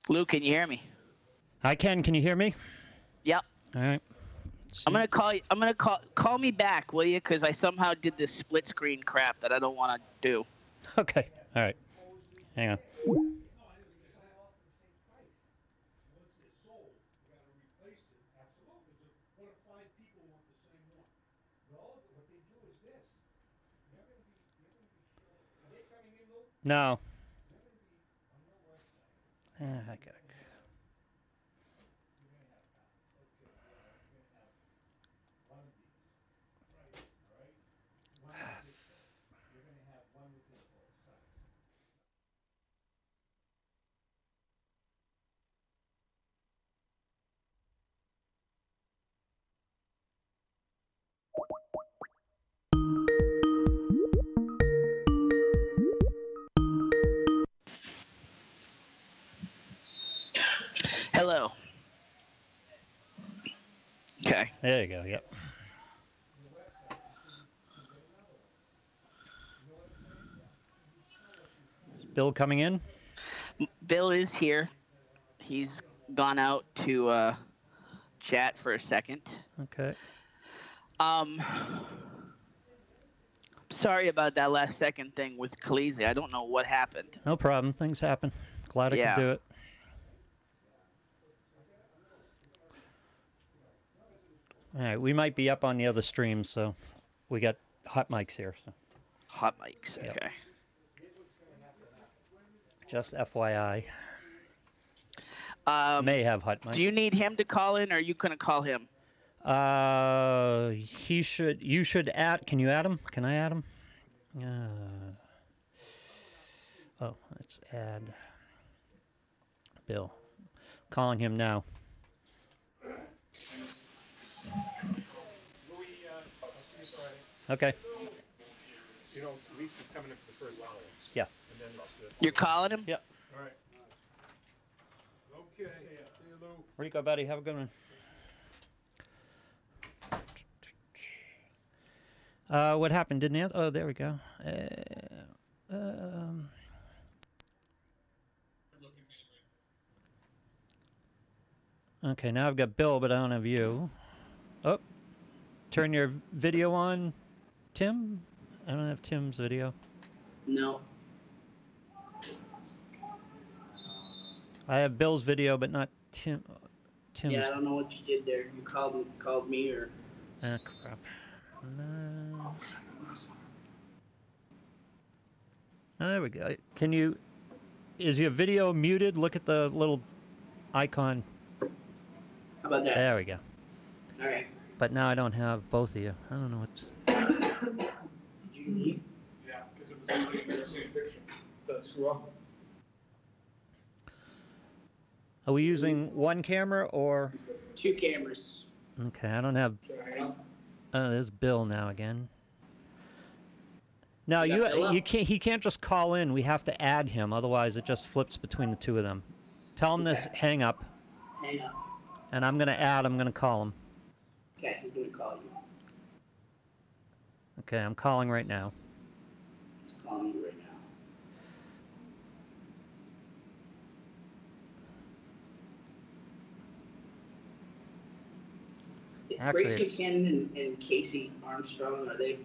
Lou, can you hear me? I can. Can you hear me? Yep. All right. I'm gonna call you. I'm gonna call me back, will you? Because I somehow did this split screen crap that I don't want to do. Okay. All right. Hang on. No. I got it. Hello. Okay. There you go. Yep. Is Bill coming in? Bill is here. He's gone out to chat for a second. Okay. Sorry about that last second thing with Khaleesi. I don't know what happened. No problem. Things happen. Glad I could do it. All right. We might be up on the other stream, so we got hot mics here. So. Hot mics. Yep. Okay. Just FYI. May have hot mics. Do you need him to call in, or are you gonna call him? He should. You should add. Can you add him? Can I add him? Oh, let's add Bill. Calling him now. Okay. You know, Lisa's coming in for the first hour. Yeah. And then it's, You're calling him? Yep. all right. Okay. See you, Lou. Where you go, buddy? Have a good one. What happened? Didn't answer? Oh, there we go. Okay, now I've got Bill, but I don't have you. Oh, turn your video on, Tim. I don't have Tim's video. No. I have Bill's video, but not Tim's. Yeah, I don't know what you did there. You called me, or? Ah, crap. No. Oh, there we go. Can you? Is your video muted? Look at the little icon. How about that? There we go. All right. But now I don't have both of you. I don't know what's. Did you leave? Yeah, because it was the same picture. That's wrong. Are we using one camera or? 2 cameras. Okay, I don't have. There's Bill now again. No, you can't. He can't just call in. We have to add him, otherwise it just flips between the two of them. Tell him to hang up. Hang up. And I'm gonna add. I'm gonna call him. Okay, he's gonna call you. Okay, I'm calling right now. He's calling you right now. Actually, Grace Buchanan and Casey Armstrong, are they?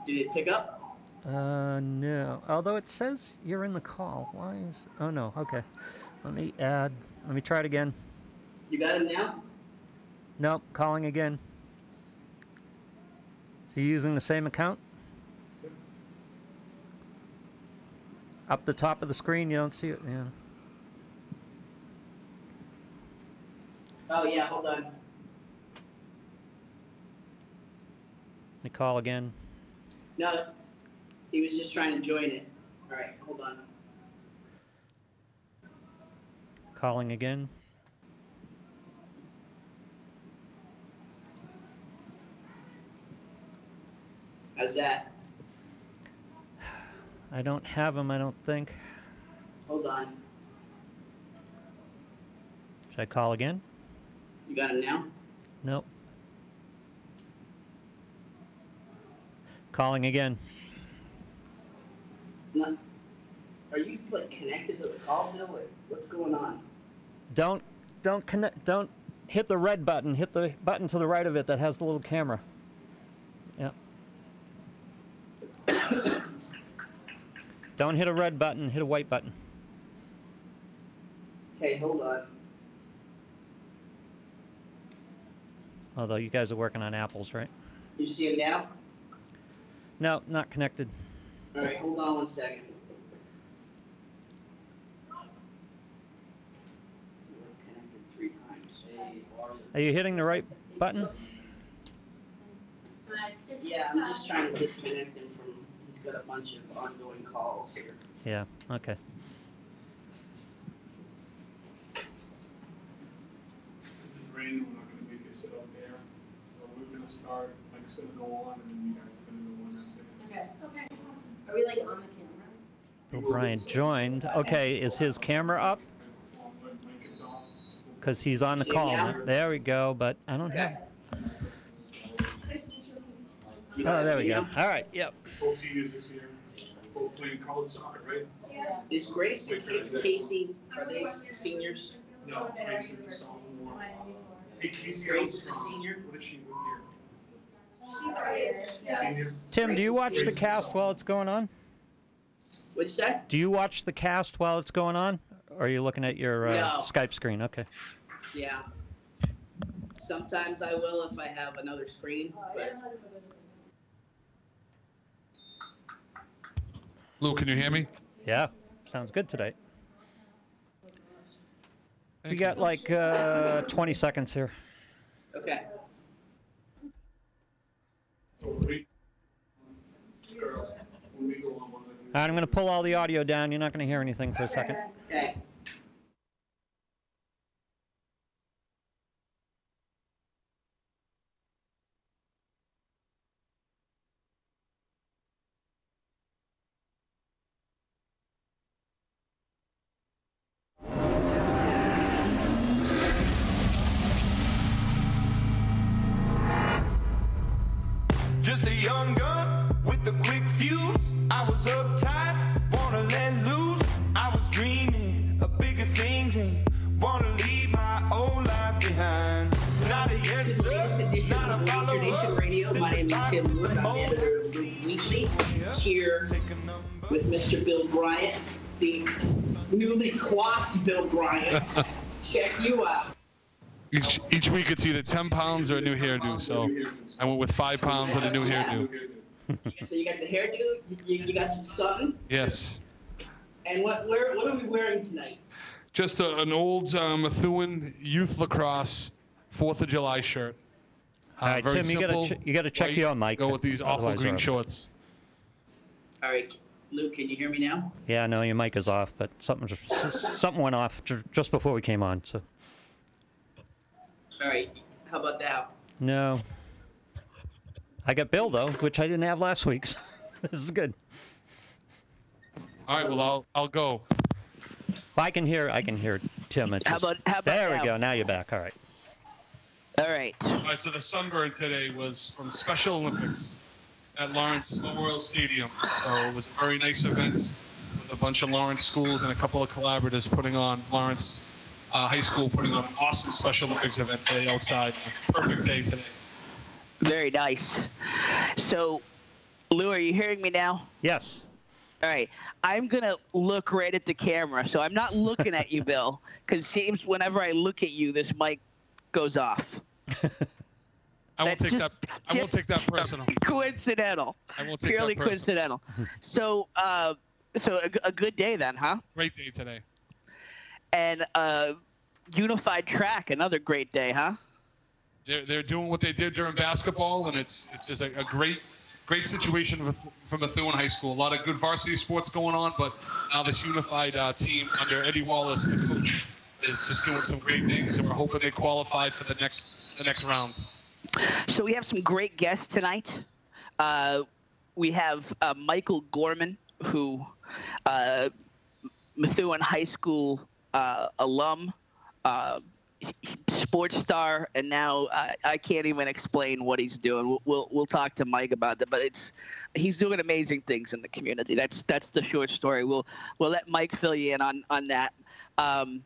Did it pick up? No. Although it says you're in the call. Why is? Oh no. Okay. Let me add. Let me try it again. You got him now? Nope. Calling again. Is he using the same account? Up the top of the screen, you don't see it. Yeah. Oh yeah. Hold on. Let me call again. No, he was just trying to join it. All right, hold on. Calling again. How's that? I don't have him, I don't think. Hold on. Should I call again? You got him now? Nope. Calling again. No. Are you like connected to the call, Bill? Like, what's going on? Don't hit the red button. Hit the button to the right of it that has the little camera. Yeah. Don't hit a red button. Hit a white button. Okay, hold on. Although you guys are working on apples, right? You see him now? No, not connected. All right, hold on 1 second. Connected 3 times. Are you hitting the right button? Yeah, I'm just trying to disconnect him from. He's got a bunch of ongoing calls here. Yeah. Okay. This is raining, we're not gonna make you sit out there. So we're gonna start, Mike's gonna go on, and then you guys are gonna go on after. Okay. Okay. Are we like on the camera? Bill Bryant joined. Okay, is his camera up? Because he's on the call. There we go, but I don't have... Oh, there we go. All right, yep. Both seniors this year, both playing college soccer, right? Yeah. Is Grace and Casey, are they seniors? No, Grace is a sophomore. Hey, Casey, Grace is a senior? what is she, what She's our age. year? Senior? Tim, do you watch the cast while it's going on? What'd you say? Do you watch the cast while it's going on? Or are you looking at your No. Skype screen? Okay. Yeah. Sometimes I will if I have another screen, but Lou, can you hear me? Yeah, sounds good today. Thank We got like 20 seconds here. okay. Girls, when we go on one of them. All right, I'm going to pull all the audio down. You're not going to hear anything for a second. Okay. Just a young gun with a quick fuse. I was uptight, wanna let loose. I was dreaming of bigger things and wanna leave my old life behind. Not a yes This is the latest sir, edition not of a Ranger Nation follower. Radio. My name is Tim Wood. I'm editor of Root Weekly, here with Mr. Bill Bryant, the newly coiffed Bill Bryant. Check you out. Each week it's either 10 pounds or a new hairdo, so I went with 5 pounds and a new hairdo. So you got the hairdo, you got some sun, Yes. and what are we wearing tonight? Just an old Methuen Youth Lacrosse 4th of July shirt. All right, very Tim, you simple, gotta check white, your mic. Go with these awful Otherwise green we're- shorts. All right, Luke, can you hear me now? Yeah, no, your mic is off, but something went off just before we came on. So All right, how about now? no, I got Bill though, which I didn't have last week. So this is good. All right, well I'll go. Well, I can hear Tim. It's How just- about there now? we go. Now you're back. All right. All right. All right, so the sunburn today was from Special Olympics at Lawrence Memorial Stadium. So it was a very nice event with a bunch of Lawrence schools and a couple of collaborators putting on Lawrence High School putting on an awesome Special Olympics event today outside. Perfect day today. Very nice. So, Lou, are you hearing me now? Yes. All right. I'm going to look right at the camera. So I'm not looking at you, Bill, because it seems whenever I look at you, this mic goes off. I won't That's take that. I won't take that personal. Coincidental. I won't take Purely that personal. coincidental. So, a good day then, huh? Great day today. And unified track, another great day, huh? They're doing what they did during basketball, and it's just a great situation from Methuen High School. A lot of good varsity sports going on, but now this unified team under Eddie Wallace, the coach, is just doing some great things, and we're hoping they qualify for the next round. So we have some great guests tonight. We have Michael Gorman, who Methuen High School alum. sports star, and now I can't even explain what he's doing. We'll talk to Mike about that, but he's doing amazing things in the community. That's the short story. We'll let Mike fill you in on that. And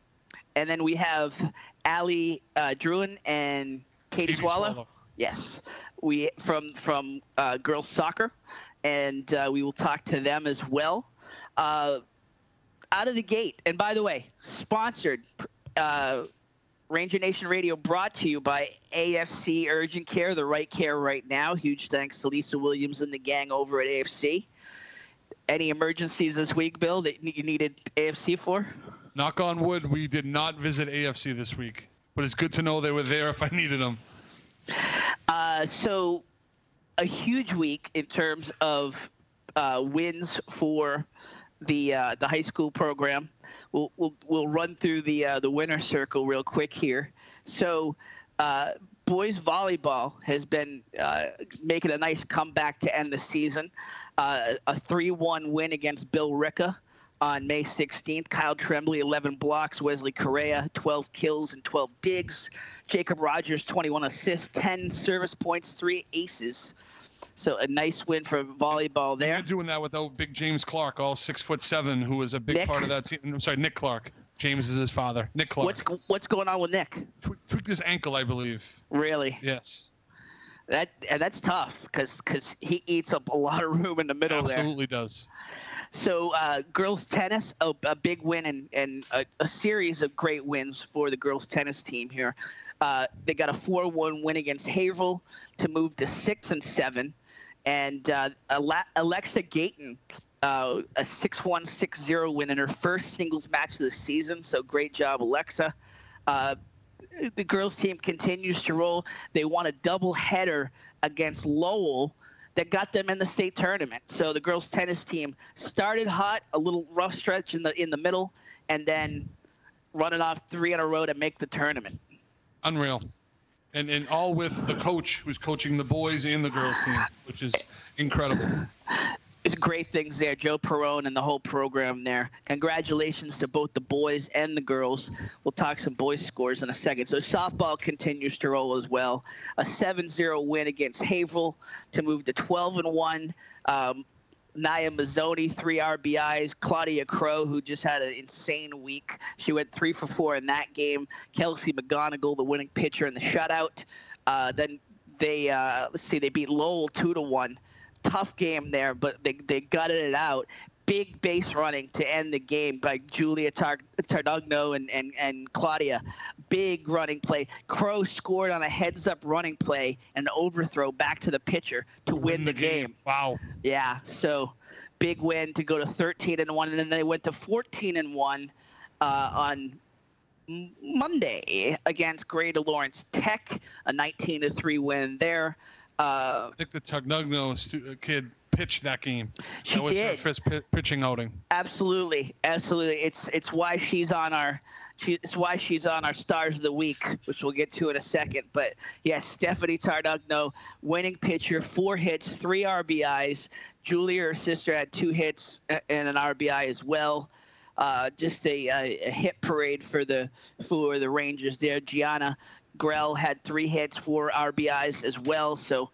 then we have Allie Drouin and Katie Swallow. Yes, we from girls soccer, and we will talk to them as well. Out of the gate, and by the way, sponsored. Ranger Nation Radio brought to you by AFC Urgent Care, the right care right now. Huge thanks to Lisa Williams and the gang over at AFC. Any emergencies this week, Bill, that you needed AFC for? Knock on wood, we did not visit AFC this week, but it's good to know they were there if I needed them. So a huge week in terms of wins for the high school program. We'll run through the winner circle real quick here. So boys volleyball has been making a nice comeback to end the season. A 3-1 win against Bill Ricca on May 16th. Kyle Tremblay, 11 blocks. Wesley Correa, 12 kills and 12 digs. Jacob Rogers, 21 assists, 10 service points, 3 aces. So a nice win for volleyball there. You're doing that without big James Clark, all 6'7", who was a big part of that team. I'm sorry, Nick Clark. James is his father. Nick Clark. What's going on with Nick? Tweaked his ankle, I believe. Really? Yes. That's tough because he eats up a lot of room in the middle there. Absolutely does. So girls tennis, a big win and a series of great wins for the girls tennis team here. They got a 4-1 win against Haverhill to move to 6-7. And Alexa Gayton, a 6-1, 6-0 win in her first singles match of the season. So great job, Alexa. The girls team continues to roll. They won a doubleheader against Lowell that got them in the state tournament. So the girls tennis team started hot, a little rough stretch in the middle, and then running off 3 in a row to make the tournament. Unreal. And all with the coach who's coaching the boys and the girls team, which is incredible. It's great things there, Joe Perone and the whole program there. Congratulations to both the boys and the girls. We'll talk some boys scores in a second. So softball continues to roll as well. A 7-0 win against Haverhill to move to 12-1. Naya Mazzoni, 3 RBIs. Claudia Crow, who just had an insane week. She went 3 for 4 in that game. Kelsey McGonigal, the winning pitcher in the shutout. Then they, they beat Lowell 2-1. Tough game there, but they gutted it out. Big base running to end the game by Julia Tardugno and Claudia. Big running play. Crow scored on a heads-up running play, an overthrow back to the pitcher to win the game. Wow. Yeah, so big win to go to 13-1, and then they went to 14-1 on Monday against Greater Lawrence Tech, a 19-3 win there. I think the Tardugno kid pitched that game. She was did. her first pitching outing. Absolutely. It's why she's on our Stars of the Week, which we'll get to in a second. But yes, Stephanie Tardugno, winning pitcher, 4 hits, 3 RBIs. Julia, her sister, had 2 hits and an RBI as well. Just a hit parade for the Rangers there. Gianna Grell had 3 hits, 4 RBIs as well. So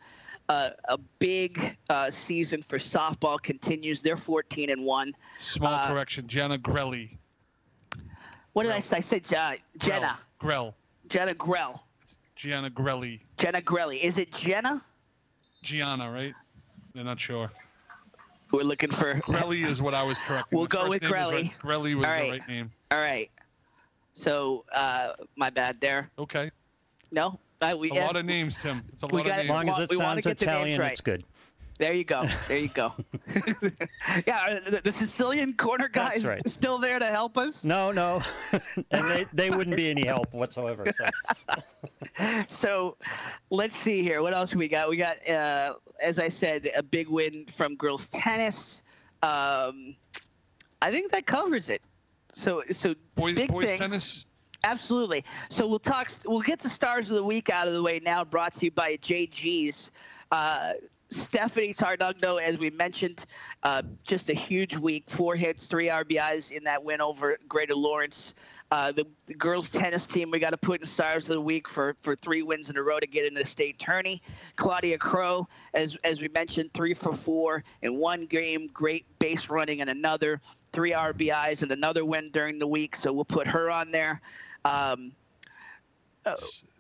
a big season for softball continues. They're 14-1. Small correction, Gianna Grelli. What did I say? I said Jenna. Grell. Jenna Grell. Gianna Grelli. Jenna Grelli. Is it Jenna? Gianna, right? They're not sure. We're looking for. Grelli is what I was correcting. We'll go with Grelli. Grelli was the right name. All right. So my bad there. Okay. No. A lot of names, Tim. It's a lot of names. As long as it sounds Italian, it's good. There you go. Yeah, the Sicilian corner guys still there to help us? No. And they wouldn't be any help whatsoever. So let's see here. What else we got? We got, as I said, a big win from girls tennis. I think that covers it. So boys things. Tennis. Absolutely. So we'll get the Stars of the Week out of the way now, brought to you by JG's. Stephanie Tardugno, as we mentioned, just a huge week. 4 hits, 3 RBIs in that win over Greater Lawrence. The girls tennis team, we got to put in stars of the week for 3 wins in a row to get into the state tourney. Claudia Crow, as we mentioned, 3 for 4 in 1 game, great base running and another, 3 RBIs and another win during the week. So we'll put her on there.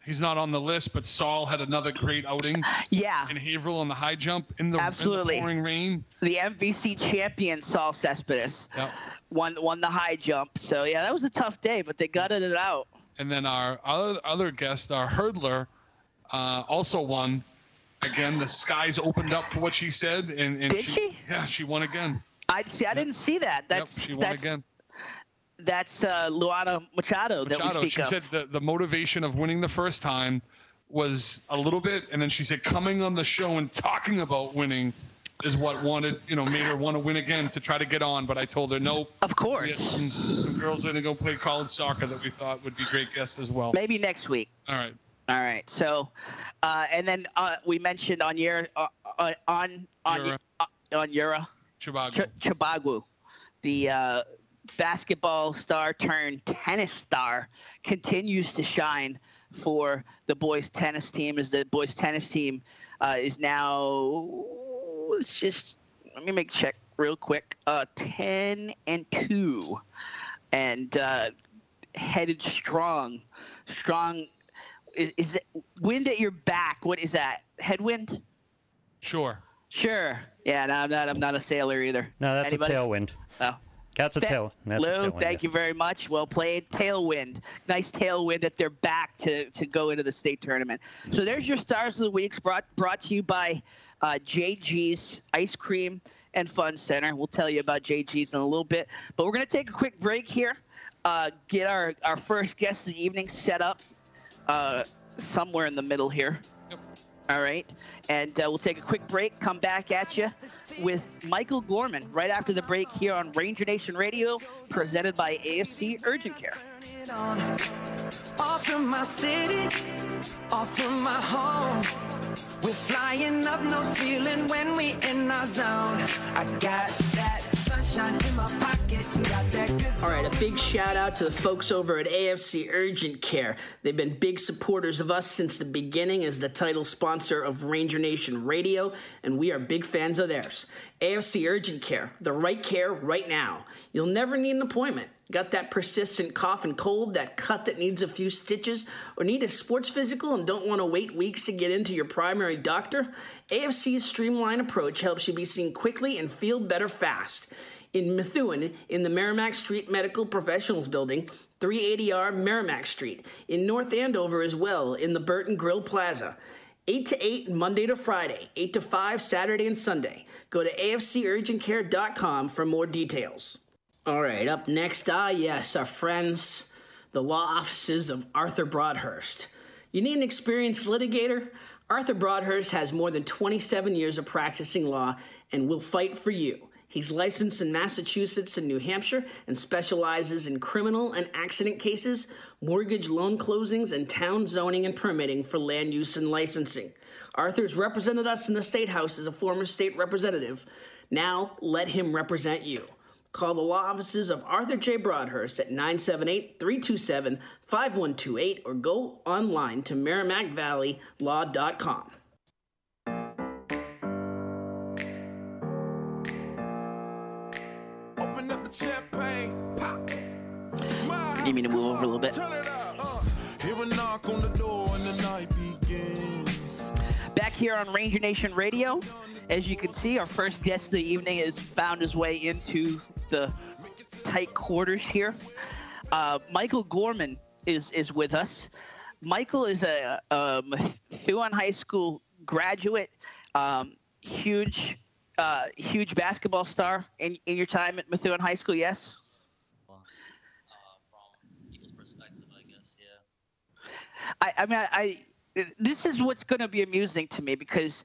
He's not on the list, but Saul had another great outing. Yeah. In Haverhill on the high jump in the pouring rain. The MVC champion, Saul Cespedes, won the high jump. So, yeah, that was a tough day, but they gutted it out. And then our other guest, our hurdler, also won. Again, the skies opened up for what she said. And Did she? Yeah, she won again. I didn't see that. She won again. That's Luana Machado that we speak of. She said the motivation of winning the first time was a little bit, and then she said coming on the show and talking about winning is what made her want to win again to try to get on. But I told her no. Of course. Some girls are going to go play college soccer that we thought would be great guests as well. Maybe next week. All right. So, and then we mentioned on Yura Chibagwu, the basketball star turned tennis star, continues to shine for the boys tennis team, as the boys tennis team is now, let me check real quick, 10-2 and headed strong. Is it wind at your back? What is that? Headwind? Sure. Yeah, no, I'm not a sailor either. No, that's Anybody? a tailwind. Oh. That's a tailwind. Lou, thank you very much. Well played. Tailwind. Nice tailwind at their back to go into the state tournament. So there's your Stars of the Weeks brought to you by JG's Ice Cream and Fun Center. We'll tell you about JG's in a little bit. But we're going to take a quick break here, get our first guest of the evening set up somewhere in the middle here. All right, and we'll take a quick break, come back at you with Michael Gorman right after the break here on Ranger Nation Radio, presented by AFC Urgent Care. Off from my city, off from my home, we're flying up no ceiling when we in our zone. I got that sunshine in my pocket, got that good. All right, a big shout out to the folks over at AFC Urgent Care. They've been big supporters of us since the beginning as the title sponsor of Ranger Nation Radio, and we are big fans of theirs. AFC Urgent Care, the right care right now. You'll never need an appointment. Got that persistent cough and cold, that cut that needs a few stitches, or need a sports physical and don't want to wait weeks to get into your primary doctor? AFC's streamlined approach helps you be seen quickly and feel better fast. In Methuen, in the Merrimack Street Medical Professionals Building, 380R Merrimack Street. In North Andover as well, in the Burton Grill Plaza. 8 to 8 Monday to Friday, 8 to 5 Saturday and Sunday. Go to afcurgentcare.com for more details. All right, up next, yes, our friends, the law offices of Arthur Broadhurst. You need an experienced litigator? Arthur Broadhurst has more than 27 years of practicing law and will fight for you. He's licensed in Massachusetts and New Hampshire and specializes in criminal and accident cases, mortgage loan closings, and town zoning and permitting for land use and licensing. Arthur's represented us in the State House as a former state representative. Now, let him represent you. Call the law offices of Arthur J. Broadhurst at 978-327-5128 or go online to merrimackvalleylaw.com. Open up the champagne, pop. Need me to move over a little bit. Hear a knock on the door and the night begins. Back here on Ranger Nation Radio, as you can see, our first guest of the evening has found his way into the tight quarters here. Michael Gorman is with us. Michael is a Methuen High School graduate, huge basketball star in your time at Methuen High School, yes? From people's perspective, I guess, yeah. This is what's going to be amusing to me, because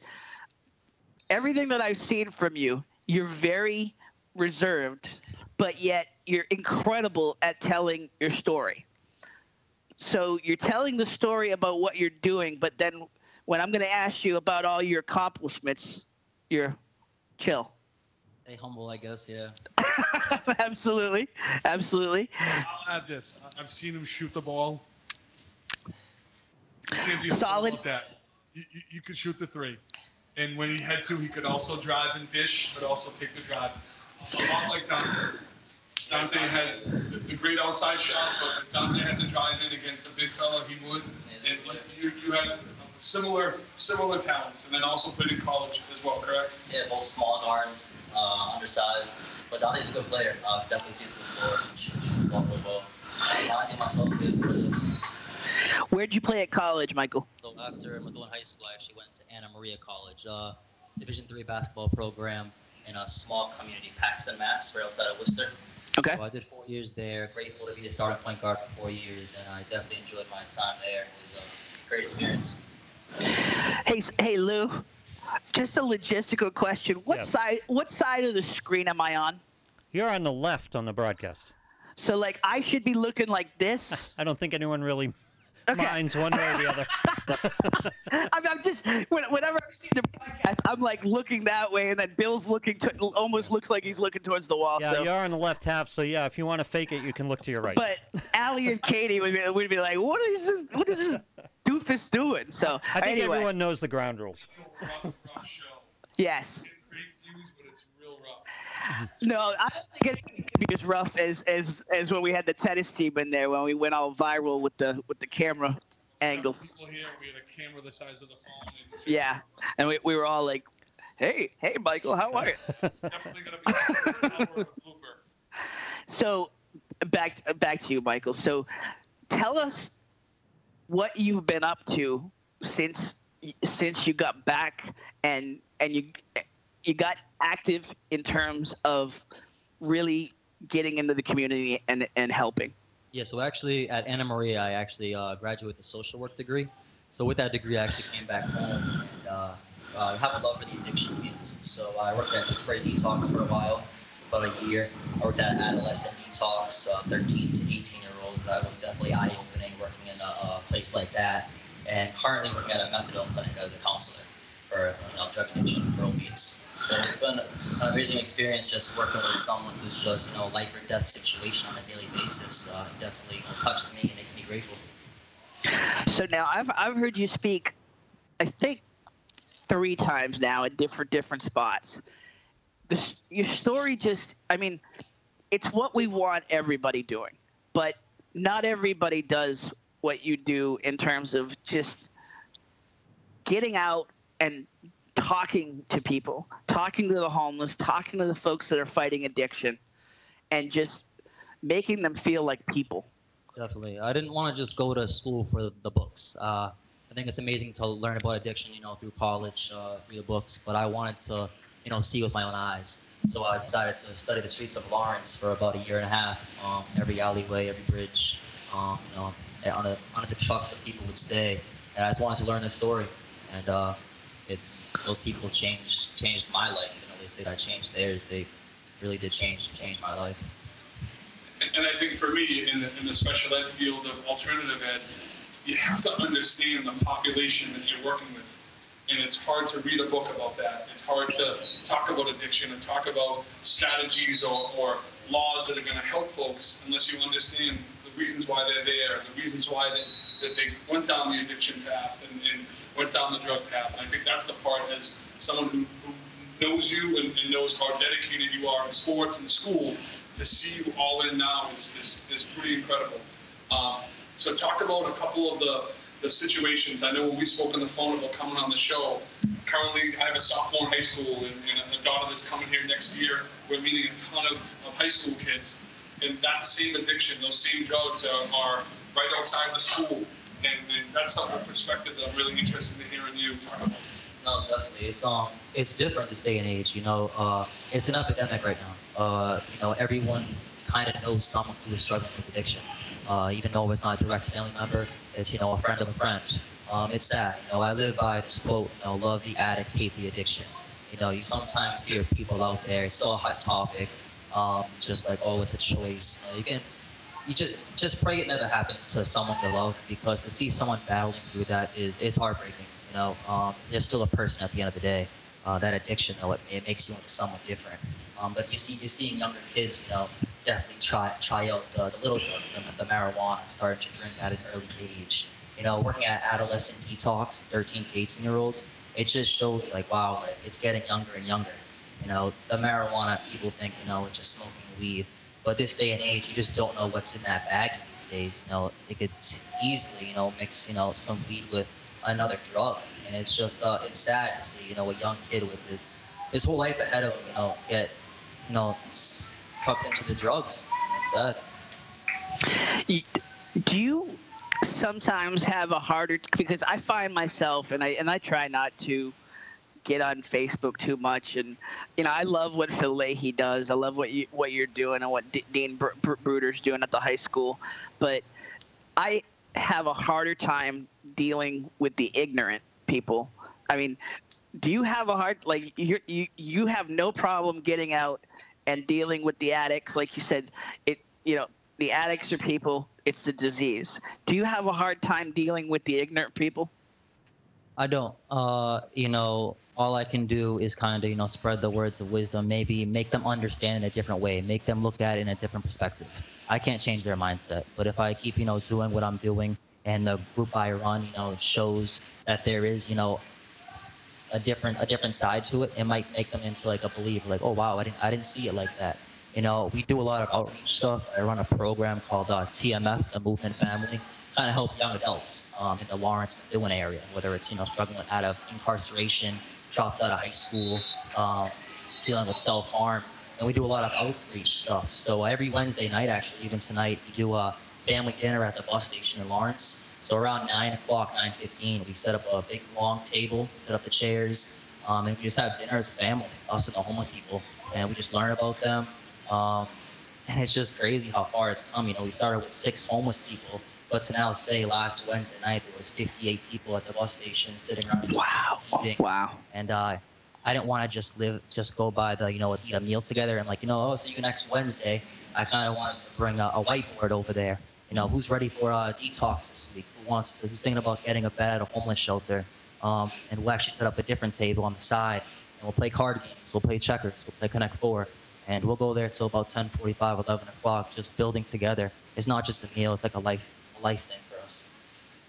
everything that I've seen from you, you're very reserved, but yet you're incredible at telling your story. So you're telling the story about what you're doing, but then when I'm going to ask you about all your accomplishments, you're chill. Stay humble, I guess. Yeah. Absolutely. I'll add this. I've seen him shoot the ball. You can't be Solid. about that. You could shoot the three. And when he had to, he could also drive and dish, but also take the drive. A lot like Dante. Dante had the great outside shot, but if Dante had to drive in against a big fella, he would. And you had similar talents, and then also played in college as well, correct? Yeah, both small guards, undersized. But Dante's a good player. Definitely sees the floor, shoot the ball really well. Reminds me of myself good players. Where'd you play at college, Michael? So after Methuen High School, I actually went to Anna Maria College, Division III basketball program in a small community, Paxton, Mass, right outside of Worcester. Okay. So I did 4 years there. Grateful to be the starting point guard for 4 years, and I definitely enjoyed my time there. It was a great experience. Hey, Lou. Just a logistical question. What side of the screen am I on? You're on the left on the broadcast. So, like, I should be looking like this? I don't think anyone really minds one way or the other. I'm just, whenever I see the broadcast, I'm like looking that way, and then Bill's looking almost looks like he's looking towards the wall. Yeah, so. you're on the left half, so yeah, if you want to fake it, you can look to your right. But Allie and Katie would be like, what is this doofus doing? So I think anyway. everyone knows the ground rules. Rough show. Yes. Great views, but it's real rough. No, I don't think anything can be as rough as when we had the tennis team in there when we went all viral with the camera angle. People here, we had a camera the size of the phone. And Yeah, and we were all like, hey, Michael, how are you? Definitely gonna be an hour of a blooper. So back to you, Michael. So tell us what you've been up to since you got back and you got active in terms of really getting into the community and helping. Yeah, so actually at Anna Maria, I actually graduated with a social work degree. So with that degree, I actually came back home and have a love for the addiction field. So I worked at six-grade detox for a while, about a year. I worked at adolescent detox, 13 to 18-year-olds. That was definitely eye-opening working in a place like that. And currently working at a methadone clinic as a counselor for drug addiction, for opiates. So it's been an amazing experience just working with someone who's just, life or death situation on a daily basis. Definitely touches me and makes me grateful. So now I've heard you speak, I think 3 times now at different spots. Your story it's what we want everybody doing, but not everybody does what you do in terms of just getting out and talking to people, talking to the homeless, talking to the folks that are fighting addiction, and just making them feel like people. Definitely. I didn't want to just go to school for the books. I think it's amazing to learn about addiction, through college, read books, but I wanted to, see with my own eyes. So I decided to study the streets of Lawrence for about a year and a half, every alleyway, every bridge, on the trucks that people would stay. And I just wanted to learn their story. And those people changed my life. They say that I changed theirs. They really did change my life. And I think for me, in the special ed field of alternative ed, you have to understand the population that you're working with. And it's hard to read a book about that. It's hard to talk about addiction and talk about strategies or laws that are going to help folks unless you understand the reasons why they're there, the reasons why that they went down the addiction path and went down the drug path. And I think that's the part as someone who knows you and knows how dedicated you are in sports and school, to see you all in now is pretty incredible. So talk about a couple of the situations. I know when we spoke on the phone about coming on the show, currently I have a sophomore in high school and a daughter that's coming here next year. We're meeting a ton of high school kids. And that same addiction, those same drugs are right outside the school. And that's some of the perspective that I'm really interested in hearing you talk about. No, definitely. It's different this day and age. It's an epidemic right now. Everyone kind of knows someone who is struggling with addiction. Even though it's not a direct family member, it's a friend of a friend. It's sad. I live by this quote. Love the addict, hate the addiction. You sometimes hear people out there. It's still a hot topic. Just like, oh, it's a choice. You just pray it never happens to someone you love, because to see someone battling through that it's heartbreaking. They're still a person at the end of the day. that addiction, you know, it makes you into someone different. But you're seeing younger kids, you know, definitely try out the little drugs, the marijuana, starting to drink at an early age. You know, working at adolescent detox, 13 to 18-year-olds, it just shows like, wow, like, it's getting younger and younger. You know, the marijuana, people think, you know, it's just smoking weed. But this day and age, you just don't know what's in that bag these days. You know, it could easily, you know, mix, you know, some weed with another drug. And it's just, it's sad to see, you know, a young kid with his whole life ahead of him, you know, get, you know, trucked into the drugs. It's sad. Do you sometimes have a harder, because I find myself, and I try not to get on Facebook too much, and you know, I love what Phil Leahy does. I love what you're doing and what Dean Bruder's doing at the high school, but I have a harder time dealing with the ignorant people. I mean, do you have a hard, like, you have no problem getting out and dealing with the addicts, like you said, you know, the addicts are people, it's a disease. Do you have a hard time dealing with the ignorant people? I don't. You know, all I can do is kind of, you know, spread the words of wisdom, maybe make them understand in a different way, make them look at it in a different perspective. I can't change their mindset, but if I keep, you know, doing what I'm doing, and the group I run, you know, shows that there is, you know, a different side to it, it might make them into like a believer, like, oh wow, I didn't see it like that. You know, we do a lot of outreach stuff. I run a program called TMF, the Movement Family. Kind of helps young adults in the Lawrence Methuen area, whether it's, you know, struggling out of incarceration, drops out of high school, dealing with self-harm. And we do a lot of outreach stuff. So every Wednesday night, actually, even tonight, we do a family dinner at the bus station in Lawrence. So around 9 o'clock, 9:15, we set up a big long table, set up the chairs, and we just have dinner as a family, us and the homeless people, and we just learn about them. And it's just crazy how far it's come. You know, we started with 6 homeless people, but to now say last Wednesday night there was 58 people at the bus station sitting around. Wow! Wow! And I didn't want to just go by the, you know, let's eat a meal together and like, you know, oh, see you next Wednesday. I kind of wanted to bring a whiteboard over there. You know, who's ready for a detox this week? Who's thinking about getting a bed at a homeless shelter? And we'll actually set up a different table on the side, and we'll play card games, we'll play checkers, we'll play Connect Four, and we'll go there till about 10:45, 11 o'clock, just building together. It's not just a meal; it's like a life thing for us.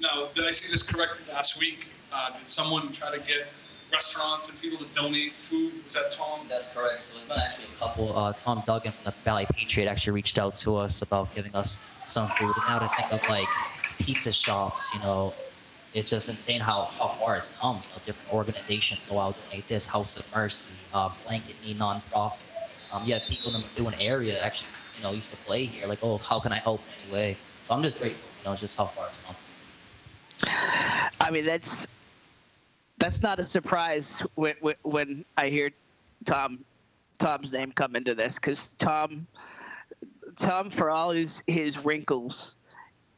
Now, did I see this correctly last week? Did someone try to get restaurants and people to donate food? Was that Tom? That's correct. So there's been actually a couple. Tom Duggan from the Valley Patriot actually reached out to us about giving us some food. And now to think of like pizza shops, you know, it's just insane how far it's come. You know, different organizations. So I'll donate this, House of Mercy, Blanket Me nonprofit. You have people in the Methuen area actually, you know, used to play here. Like, oh, how can I help in any way? So I'm just grateful, you know, just how far it's come. I mean, that's not a surprise when I hear Tom's name come into this, because Tom, for all his wrinkles,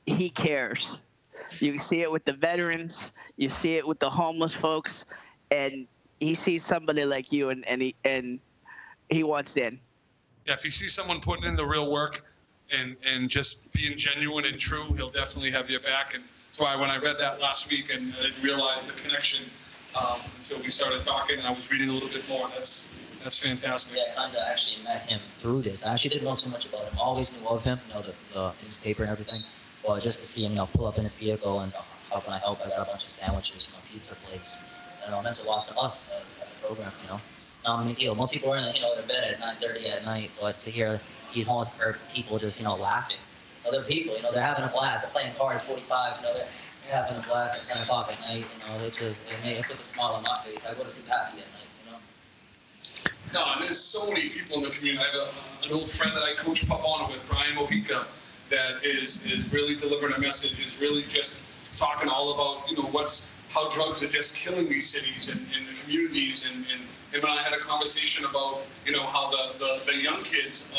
he cares. You see it with the veterans, you see it with the homeless folks, and he sees somebody like you, and he wants in. Yeah, if he sees someone putting in the real work and just being genuine and true, he'll definitely have your back. And that's why when I read that last week and I didn't realize the connection until we started talking and I was reading a little bit more. That's fantastic. Yeah, I kind of actually met him through this. I actually didn't know too much about him. Always knew of him, you know, the newspaper and everything. But just to see him, you know, pull up in his vehicle and how can I help? I got a bunch of sandwiches from a pizza place. You know, it meant a lot to us as a program, you know. I mean, most people are in, you know, their bed at 9:30 at night, but to hear these homeless people just, you know, laughing. Other people, you know, they're having a blast. They're playing cards, 45s, you know, they're having a blast at 10 o'clock at night, you know, it puts a smile on my face. I go to sleep happy at night, you know. No, and there's so many people in the community. I have an old friend that I coach Papana with, Brian Mojica, that is really delivering a message, is really just talking all about, you know, how drugs are just killing these cities and the communities. And him and I had a conversation about, you know, how the young kids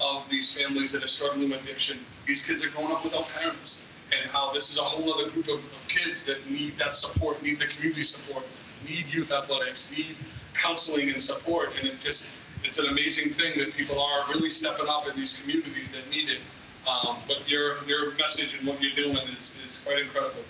of these families that are struggling with addiction, these kids are growing up without parents, and how this is a whole other group of kids that need that support, need the community support, need youth athletics, need counseling and support. And it's an amazing thing that people are really stepping up in these communities that need it. But your message and what you're doing is quite incredible.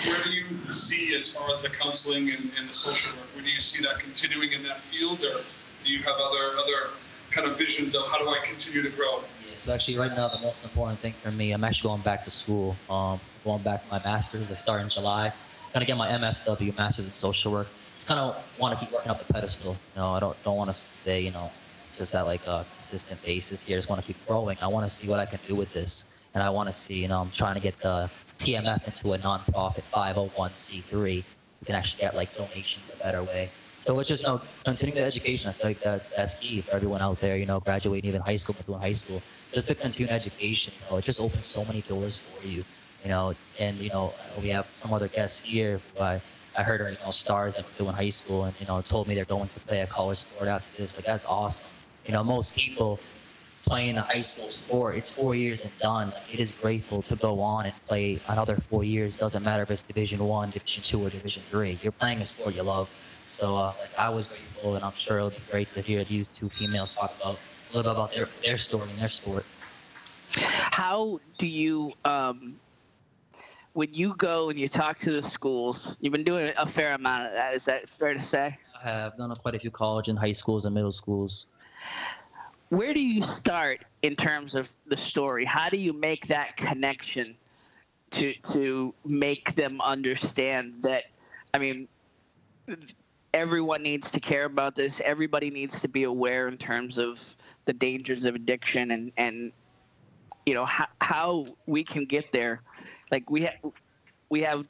Where do you see, as far as the counseling and the social work, where do you see that continuing in that field, or do you have other kind of visions of how do I continue to grow? Yeah, so actually right now the most important thing for me, I'm actually going back to school, going back to my master's. I start in July. Gonna get my MSW, Master's in Social Work. Just kind of want to keep working up the pedestal. I don't want to stay, just at like a consistent basis here. I just want to keep growing. I want to see what I can do with this, and I want to see, I'm trying to get the TMF into a nonprofit 501c3. We can actually get like donations a better way. So it's just continuing the education. I feel like that's key for everyone out there. Graduating even high school, doing high school, just to continue education. It just opens so many doors for you. And we have some other guests here who I heard are stars that were doing high school and told me they're going to play a college sport after this. Like, that's awesome. Most people playing a high school sport, it's 4 years and done. It is grateful to go on and play another 4 years. Doesn't matter if it's Division I, Division II, or Division III. You're playing a sport you love. So I was grateful, and I'm sure it'll be great to hear these two females talk about a little bit about their story and their sport. How do you, when you go and you talk to the schools, you've been doing a fair amount of that, is that fair to say? I have done quite a few college and high schools and middle schools. Where do you start in terms of the story? How do you make that connection to make them understand that, everyone needs to care about this. Everybody needs to be aware in terms of the dangers of addiction and how we can get there. Like, we have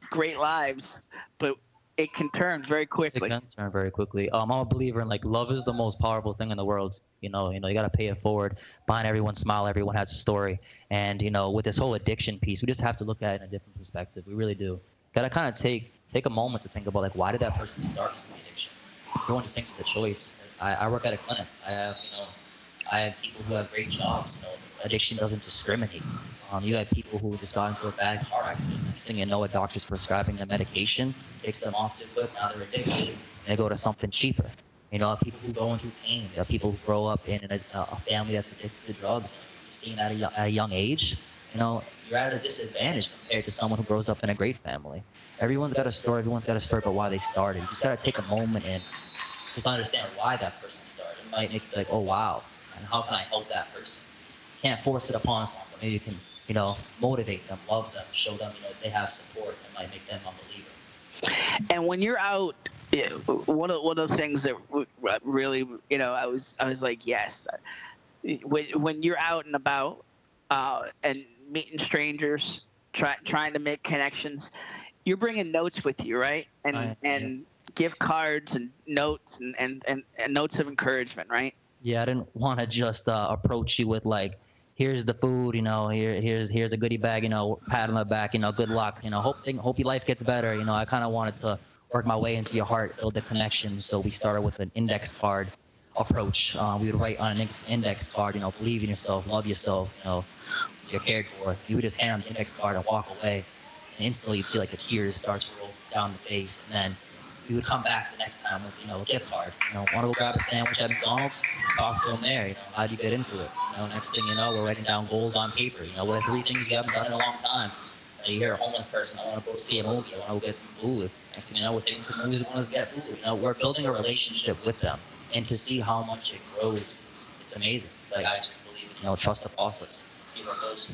great lives, but it can turn very quickly. It can turn very quickly. I'm a believer in love is the most powerful thing in the world. You got to pay it forward. Behind everyone's smile, everyone has a story. And with this whole addiction piece, we just have to look at it in a different perspective. We really do. Got to kind of take a moment to think about why did that person start with addiction? Everyone just thinks it's a choice. I work at a clinic. I have people who have great jobs. Addiction doesn't discriminate. You have people who just got into a bad car accident. Next thing you know, a doctor's prescribing them medication, takes them off too quick. Now they're addicted, and they go to something cheaper. People who go into pain. There are people who grow up in a family that's addicted to drugs. Seeing that at a young age, you're at a disadvantage compared to someone who grows up in a great family. Everyone's got a story. Everyone's got a story about why they started. You just got to take a moment and just understand why that person started. It might make you like, oh, wow, and how can I help that person? You can't force it upon someone. Maybe you can, motivate them, love them, show them, they have support that might make them a believer. And when you're out, one of the things that really, I was like, yes. When you're out and about and meeting strangers, trying to make connections, you're bringing notes with you, right? And gift cards and notes and notes of encouragement, right? Yeah, I didn't want to just approach you with here's the food, here's a goodie bag, pat on the back, good luck, hope your life gets better. I kind of wanted to work my way into your heart, build the connection. So we started with an index card approach. We would write on an index card, believe in yourself, love yourself, you're cared for. You would just hand on the index card and walk away. And instantly you'd see the tears start to roll down the face. And then we would come back the next time with, a gift card. Want to go grab a sandwich at McDonald's? Talk to them there. How'd you get into it? Next thing you know, we're writing down goals on paper. What are 3 things you haven't done in a long time? You hear a homeless person, I want to go see a movie. I want to go get some food. Next thing you know, we're taking some movies, we want to get food. We're building a relationship with them. And to see how much it grows, it's amazing. It's I just believe in, trust the process. See where it goes.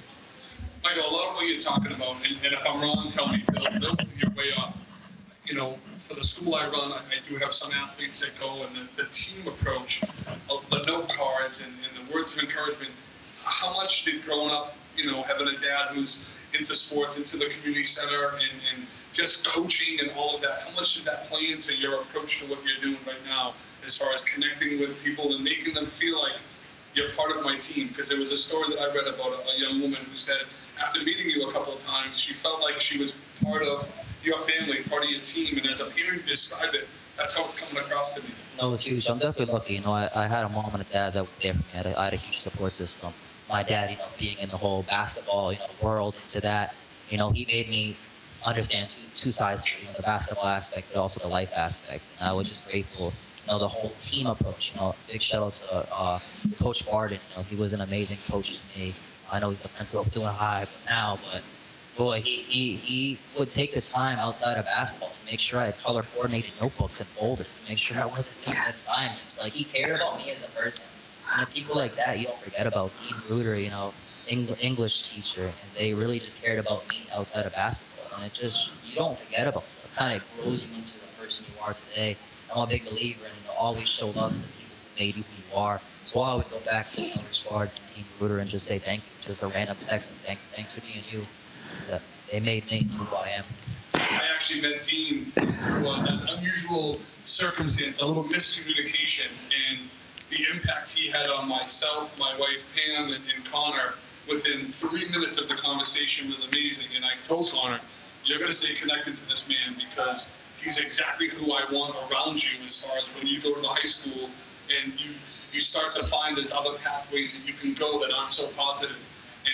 Michael, a lot of what you're talking about, and if I'm wrong, tell me, you're way off. For the school I run, I do have some athletes that go, and the team approach, the note cards and the words of encouragement. How much did growing up, having a dad who's into sports, into the community center, and just coaching and all of that, how much did that play into your approach to what you're doing right now, as far as connecting with people and making them feel like you're part of my team? Because there was a story that I read about a young woman who said, after meeting you a couple of times, she felt like she was part of your family, part of your team, and as a parent, describe it. That's how it's coming across to me. No, it's huge. I'm definitely lucky. I had a mom and a dad that were there for me. I had a huge support system. My dad, being in the whole basketball, world, into that, he made me understand two sides to the basketball aspect, but also the life aspect. And I was just grateful. The whole team approach. Big shout out to Coach Barden. He was an amazing coach to me. I know he's the principal of Drouin High now, but boy, he would take the time outside of basketball to make sure I had color coordinated notebooks and folders to make sure I wasn't missing assignments. Like, he cared about me as a person. And it's people like that you don't forget about. Dean Ruder, you know, English teacher, and they really just cared about me outside of basketball. And it just, you don't forget about stuff. It kind of grows you into the person you are today. I'm a big believer in, you know, always show love to the people who made you who you are. So I'll always go back to the Coach Guard and Dean Ruder and just say thank you. Just a random text and thanks for being you. They made me to who I am. I actually met Dean through an unusual circumstance, a little miscommunication, and the impact he had on myself, my wife Pam, and Connor within 3 minutes of the conversation was amazing. And I told Connor, you're going to stay connected to this man because he's exactly who I want around you as far as when you go to the high school and you start to find there's other pathways that you can go that aren't so positive.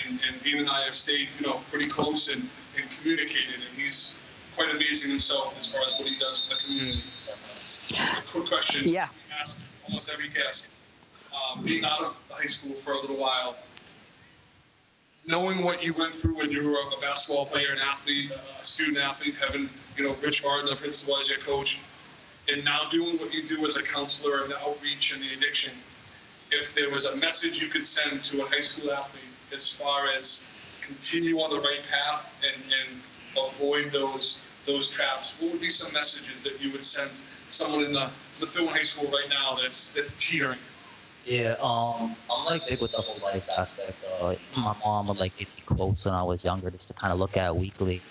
And Dean and I have stayed, you know, pretty close and communicated, and he's quite amazing himself as far as what he does for the community. A quick question. Yeah. We asked almost every guest, being out of high school for a little while, knowing what you went through when you were a basketball player, an athlete, a student athlete, having, you know, Rich Martin, the principal, as your coach, and now doing what you do as a counselor and the outreach and the addiction, if there was a message you could send to a high school athlete as far as continue on the right path and avoid those traps, what would be some messages that you would send someone in the Methuen High School right now that's teetering? Yeah, I'm like big with the whole life aspect. My mom would like give me quotes when I was younger just to kind of look at weekly.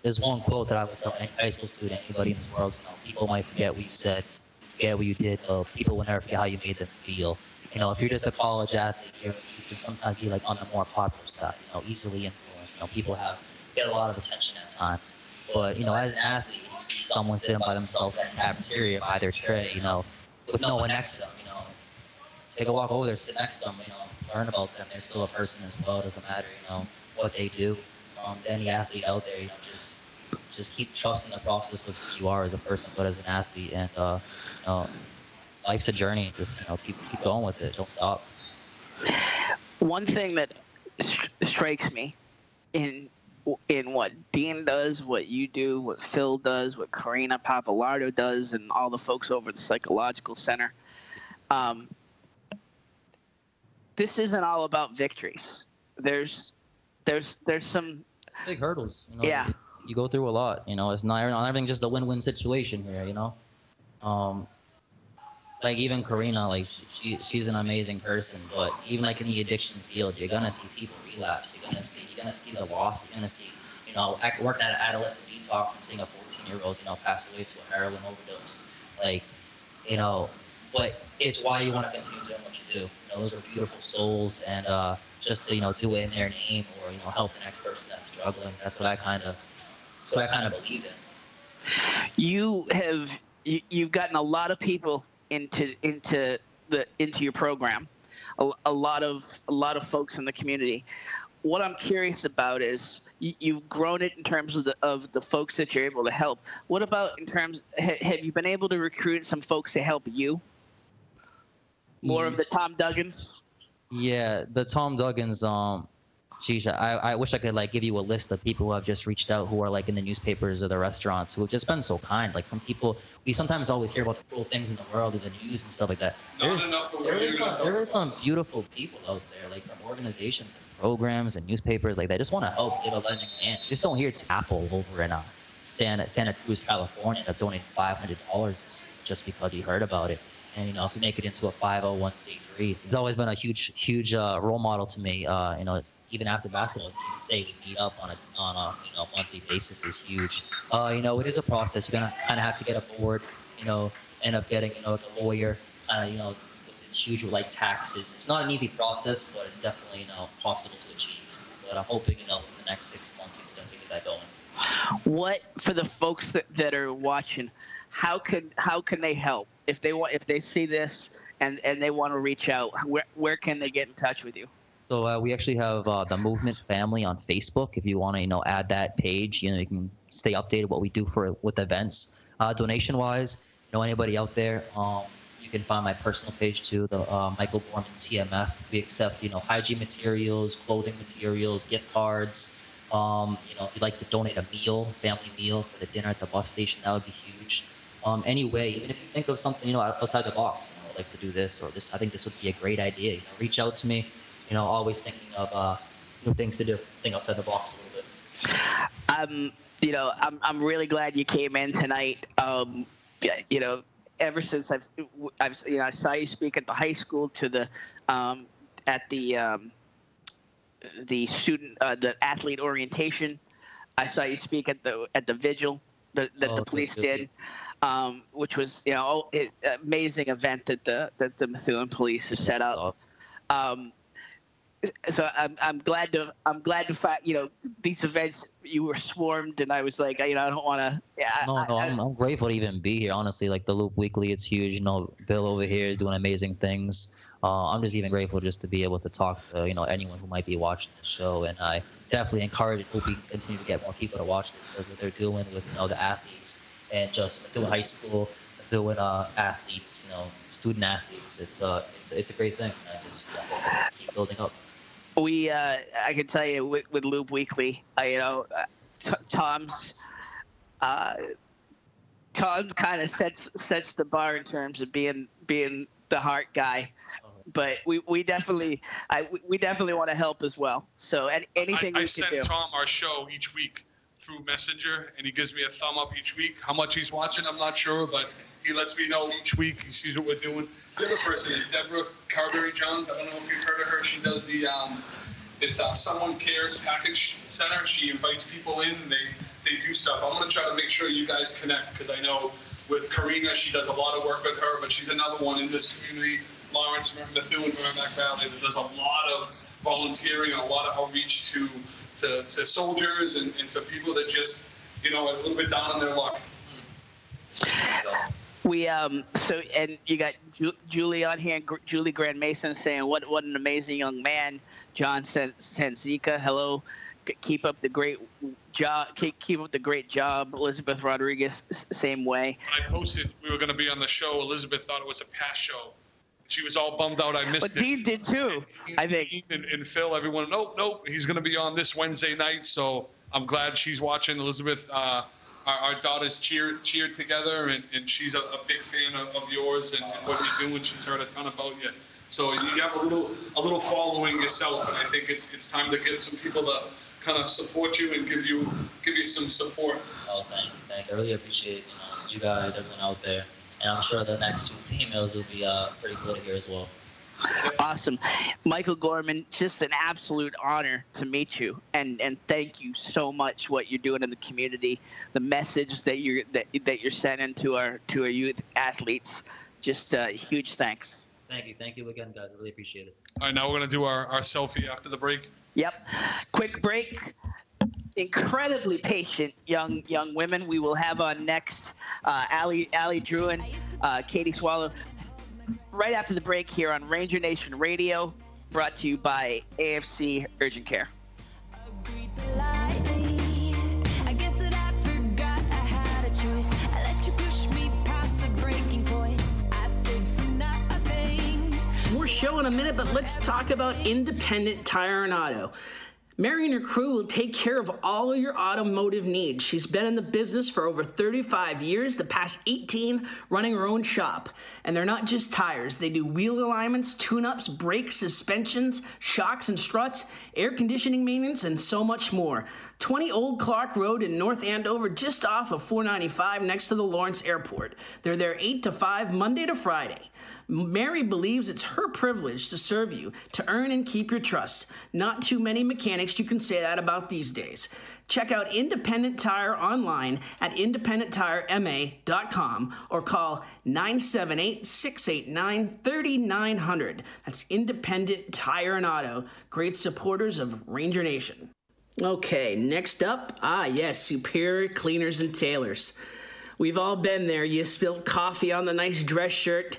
There's one quote that I would tell any high school student, anybody in this world, you know, people might forget what you said, forget what you did, people will never forget how you made them feel. You know, if you're just a college athlete, you can sometimes be like on the more popular side, you know, easily influenced. You know, people get a lot of attention at times. But, you know, as an athlete, you see someone sitting by themselves at the cafeteria by their tray, you know, with no one next to them, you know. Take a walk over there, sit next to them, you know, learn about them. They're still a person as well. It doesn't matter, you know, what they do. To any athlete out there, you know, just keep trusting the process of who you are as a person, but as an athlete. And, you know, life's a journey. Just, you know, keep going with it. Don't stop. One thing that strikes me in what Dean does, what you do, what Phil does, what Karina Papalardo does, and all the folks over at the Psychological Center, this isn't all about victories. There's some big hurdles. You know, yeah. You go through a lot. You know, it's not everything just a win-win situation here. You know. Like even Karina, like she's an amazing person, but even like in the addiction field, you're gonna see people relapse. You're gonna see the loss. You're gonna see, you know, working at an adolescent detox and seeing a 14-year-old, you know, pass away to a heroin overdose. Like, you know, but it's why you want to continue doing what you do. You know, those are beautiful souls, and just to, you know, do it in their name or, you know, help the next person that's struggling. That's what I kind of believe in. You've gotten a lot of people into your program, a lot of folks in the community. What I'm curious about is you've grown it in terms of the folks that you're able to help. What about in terms? Have you been able to recruit some folks to help you? More of the Tom Duggans. Yeah, the Tom Duggans. Geez, I wish I could like give you a list of people who have just reached out who are like in the newspapers or the restaurants who have just been so kind. Like some people, we sometimes always hear about the cool things in the world, in the news and stuff like that. There are some beautiful people out there, like from organizations and programs and newspapers, like that just want to help, give a lending hand. You just don't hear it's Apple over in Santa Cruz, California, that donated $500 just because he heard about it. And, you know, if you make it into a 501c3, he's always been a huge role model to me. You know, even after basketball, to even say we meet up on a you know, monthly basis is huge. You know, it is a process. You're gonna kind of have to get a board. You know, end up getting, you know, a lawyer. You know, it's huge with like taxes. It's not an easy process, but it's definitely, you know, possible to achieve. But I'm hoping, you know, in the next 6 months we can get that going. What for the folks that are watching? How can they help if they see this and they want to reach out? Where can they get in touch with you? So we actually have the Movement Family on Facebook. If you want to, you know, add that page, you know, you can stay updated what we do with events. Donation-wise, you know, anybody out there, you can find my personal page too, the Michael Gorman TMF. We accept, you know, hygiene materials, clothing materials, gift cards, if you'd like to donate a meal, family meal for the dinner at the bus station, that would be huge. Anyway, even if you think of something, outside the box, I'd like to do this or this, I think this would be a great idea. Reach out to me. Always thinking of things to do, think outside the box a little bit. I'm really glad you came in tonight. Ever since I saw you speak at the high school to the the athlete orientation. I saw you speak at the vigil that the police did, which was amazing event that the Methuen police have set up. So I'm glad to find these events. You were swarmed, and I was like, I don't want to. Yeah, I'm grateful to even be here. Honestly, like the Loop Weekly, it's huge. Bill over here is doing amazing things. I'm just even grateful just to be able to talk to anyone who might be watching the show, and I definitely encourage hope we continue to get more people to watch this, because what they're doing with the athletes and just doing high school, doing athletes, student athletes. It's a great thing. I just want us to keep building up. I can tell you with Loop Weekly, Tom's kind of sets the bar in terms of being the heart guy, but we definitely want to help as well. So anything I we send can do. Tom our show each week through Messenger, and he gives me a thumb up each week. How much he's watching, I'm not sure, but he lets me know each week. He sees what we're doing. The other person is Deborah Carberry-Jones. I don't know if you've heard of her. She does the it's Someone Cares Package Center. She invites people in, and they do stuff. I'm going to try to make sure you guys connect, because I know with Karina, she does a lot of work with her, but she's another one in this community. Lawrence, Methuen, Merrimack Valley, that does a lot of volunteering and a lot of outreach to soldiers and to people that just, are a little bit down on their luck. We and you got Julie on here, Julie Grand Mason, saying what an amazing young man. John Sanzika, hello, keep up the great job. Keep up the great job. Elizabeth Rodriguez, same way. When I posted we were going to be on the show, Elizabeth thought it was a past show. She was all bummed out I missed it. But Dean did too, I think. And Phil, everyone, nope, he's going to be on this Wednesday night. So I'm glad she's watching. Elizabeth, our daughters cheered together, and she's a big fan of yours and what you're doing. She's heard a ton about you. So you have a little following yourself, and I think it's time to get some people to kind of support you and give you some support. Oh, thank you. I really appreciate you guys, everyone out there. And I'm sure the next two females will be pretty cool to hear as well. Awesome. Michael Gorman, just an absolute honor to meet you, and thank you so much what you're doing in the community, the message that you're sending to our youth athletes. Just huge thanks. Thank you again, guys. I really appreciate it. All right, now we're going to do our selfie after the break. Yep. Quick break. Incredibly patient young women. We will have on next Allie Drouin, Katie Swallow. Right after the break here on Ranger Nation Radio, brought to you by AFC Urgent Care. More show in a minute, but let's talk about Independent Tire and Auto. Mary and her crew will take care of all of your automotive needs. She's been in the business for over 35 years, the past 18 running her own shop. And they're not just tires. They do wheel alignments, tune-ups, brakes, suspensions, shocks and struts, air conditioning maintenance, and so much more. 20 Old Clark Road in North Andover, just off of 495 next to the Lawrence Airport. They're there 8 to 5, Monday to Friday. Mary believes it's her privilege to serve you, to earn and keep your trust. Not too many mechanics you can say that about these days. Check out Independent Tire online at independenttirema.com or call 978-689-3900. That's Independent Tire and Auto, great supporters of Ranger Nation. Okay, next up, yes, Superior Cleaners and Tailors. We've all been there. You spilled coffee on the nice dress shirt.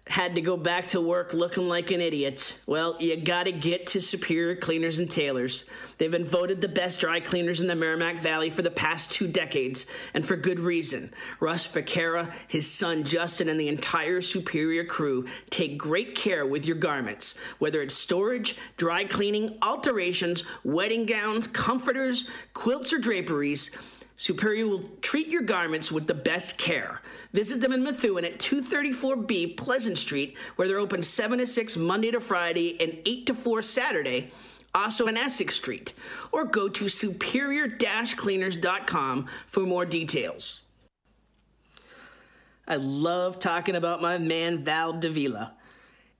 Had to go back to work looking like an idiot? Well, you gotta get to Superior Cleaners and Tailors. They've been voted the best dry cleaners in the Merrimack Valley for the past 2 decades, and for good reason. Russ Vaquera, his son Justin, and the entire Superior crew take great care with your garments. Whether it's storage, dry cleaning, alterations, wedding gowns, comforters, quilts, or draperies, Superior will treat your garments with the best care. Visit them in Methuen at 234B Pleasant Street, where they're open 7 to 6 Monday to Friday and 8 to 4 Saturday, also in Essex Street. Or go to superior-cleaners.com for more details. I love talking about my man Val Davila.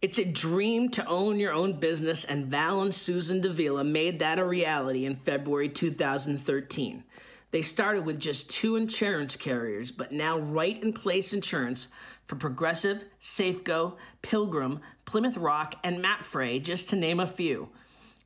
It's a dream to own your own business, and Val and Susan Davila made that a reality in February 2013. They started with just 2 insurance carriers, but now Right in Place Insurance for Progressive, Safeco, Pilgrim, Plymouth Rock, and Mapfre, just to name a few.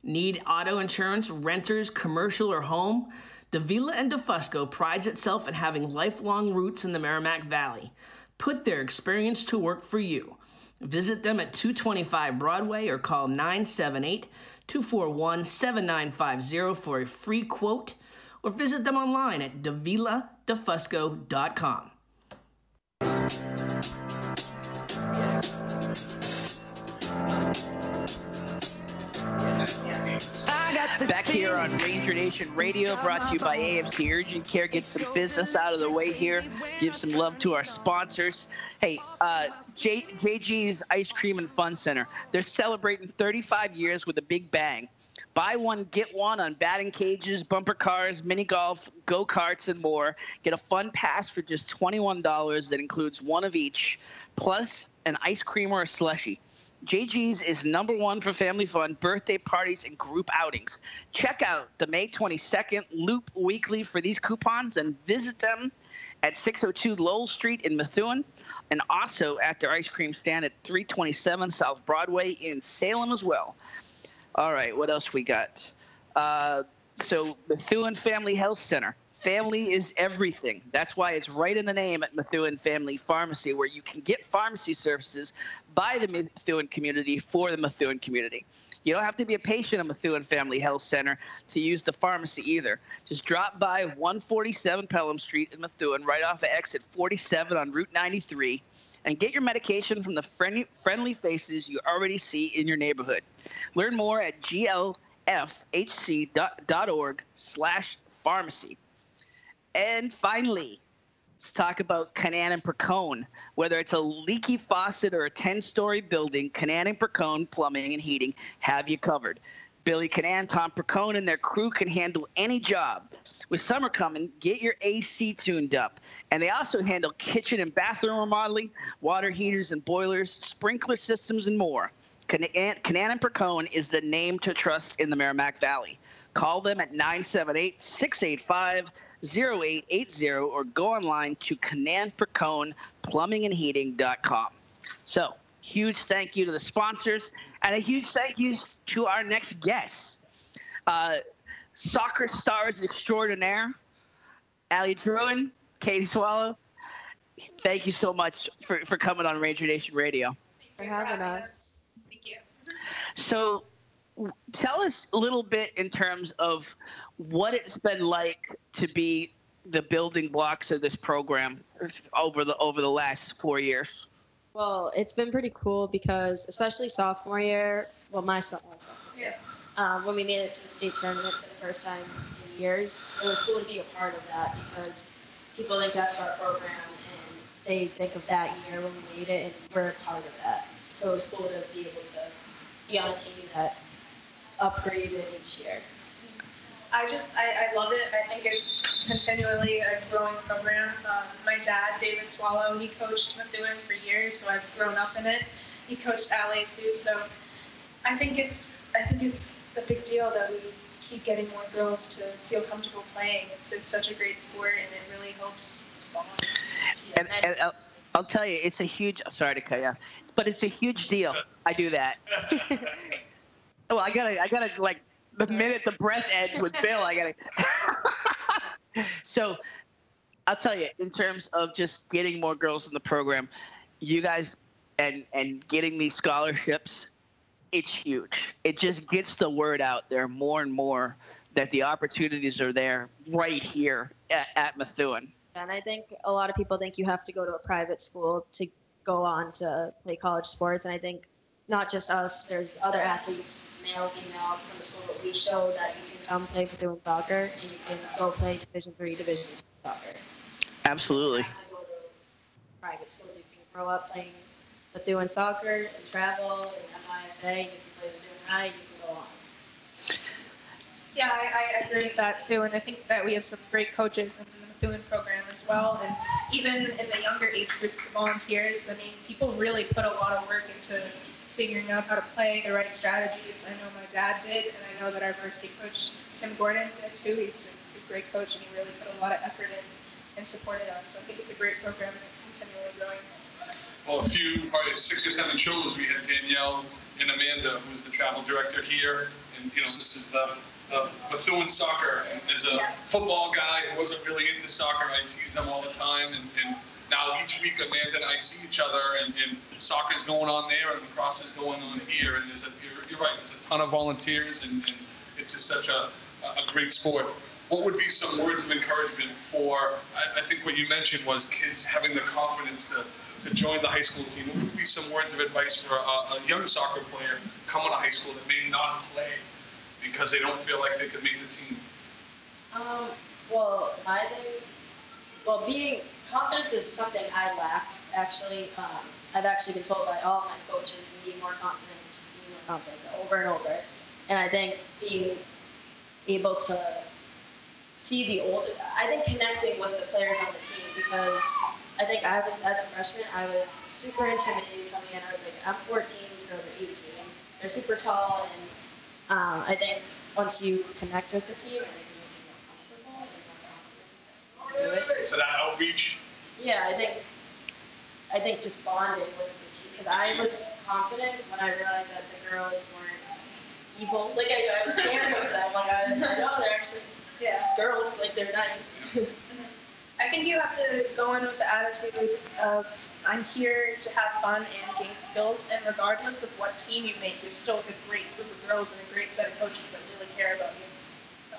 Need auto insurance, renters, commercial, or home? Davila and DeFusco prides itself in having lifelong roots in the Merrimack Valley. Put their experience to work for you. Visit them at 225 Broadway or call 978-241-7950 for a free quote, or visit them online at daviladefusco.com. Back here on Ranger Nation Radio, brought to you by AMC Urgent Care. Get some business out of the way here. Give some love to our sponsors. Hey, JG's Ice Cream and Fun Center. They're celebrating 35 years with a big bang. Buy one, get one on batting cages, bumper cars, mini golf, go-karts, and more. Get a fun pass for just $21 that includes one of each, plus an ice cream or a slushie. JG's is #1 for family fun, birthday parties, and group outings. Check out the May 22nd Loop Weekly for these coupons and visit them at 602 Lowell Street in Methuen, and also at their ice cream stand at 327 South Broadway in Salem as well. All right, what else we got? So Methuen Family Health Center. Family is everything. That's why it's right in the name at Methuen Family Pharmacy, where you can get pharmacy services by the Methuen community for the Methuen community. You don't have to be a patient at Methuen Family Health Center to use the pharmacy either. Just drop by 147 Pelham Street in Methuen, right off of exit 47 on Route 93, and get your medication from the friendly faces you already see in your neighborhood. Learn more at glfhc.org/pharmacy. And finally, let's talk about Canaan and Percone. Whether it's a leaky faucet or a 10-story building, Canaan and Percone Plumbing and Heating have you covered. Billy Canaan, Tom Percone, and their crew can handle any job. With summer coming, get your AC tuned up. And they also handle kitchen and bathroom remodeling, water heaters and boilers, sprinkler systems, and more. Canaan and Percone is the name to trust in the Merrimack Valley. Call them at 978-685-0880 or go online to CanaanPerconePlumbingandHeating.com. So, huge thank you to the sponsors, and a huge thank you to our next guests. Soccer stars extraordinaire, Allie Drouin, Katie Swallow. Thank you so much for coming on Ranger Nation Radio. For having us. Thank you. So, tell us a little bit in terms of what it's been like to be the building blocks of this program over the last 4 years. Well, it's been pretty cool because, especially sophomore year, well, my sophomore year, when we made it to the state tournament for the first time in years, it was cool to be a part of that because people think that's our program and they think of that year when we made it, and we're a part of that. So it was cool to be able to be on a team that upgraded each year. I love it. I think it's continually a growing program. My dad, David Swallow, he coached Methuen for years, so I've grown up in it. He coached Allie too, so I think it's a big deal that we keep getting more girls to feel comfortable playing. It's such a great sport, and it really helps. And I'll tell you, it's a huge. Sorry to cut you off, but it's a huge deal. I do that. Well, I gotta like. The minute the breath ends with Bill, I gotta. So, I'll tell you, in terms of just getting more girls in the program, you guys and getting these scholarships, it's huge. It just gets the word out there more and more that the opportunities are there right here at Methuen. And I think a lot of people think you have to go to a private school to go on to play college sports. And I think not just us, there's other athletes, male, female, from the school, but we show that you can come play Methuen soccer and you can go play Division III, Division II soccer. Absolutely. You don't have to go to private schools. You can grow up playing Methuen soccer and travel and MISA. You can play Methuen High. You can go on. Yeah, I agree with that too, and I think that we have some great coaches in the Methuen program as well, and even in the younger age groups, the volunteers, I mean, people really put a lot of work into figuring out how to play the right strategies. I know my dad did, and I know that our varsity coach, Tim Gordon, did too. He's a great coach, and he really put a lot of effort in and supported us, so I think it's a great program, and it's continually growing. Well, probably 6 or 7 shows, we had Danielle and Amanda, who's the travel director here, and this is the Methuen soccer. And as a football guy who wasn't really into soccer, I tease them all the time. And now each week Amanda and I see each other, and soccer's going on there, and lacrosse is going on here. And you're right, there's a ton of volunteers, and it's just such a great sport. What would be some words of encouragement for, I think what you mentioned was kids having the confidence to join the high school team? What would be some words of advice for a young soccer player coming to high school that may not play because they don't feel like they could make the team? Well, I think, being confidence is something I lack, actually. I've actually been told by all my coaches, you need more confidence, over and over. And I think being able to see I think connecting with the players on the team, because I think as a freshman, I was super intimidated coming in. I was like, I'm 14, these girls are 18. They're super tall, and I think once you connect with the team, I think it makes you more comfortable and more confident. So that outreach? Yeah, I think just bonding with the team, because I was confident when I realized that the girls weren't evil. Like I was scared of them. Like I was like, oh, they're actually girls. Like they're nice. I think you have to go in with the attitude of, I'm here to have fun and gain skills, and regardless of what team you make, you're still a great group of girls and a great set of coaches that really care about you. So.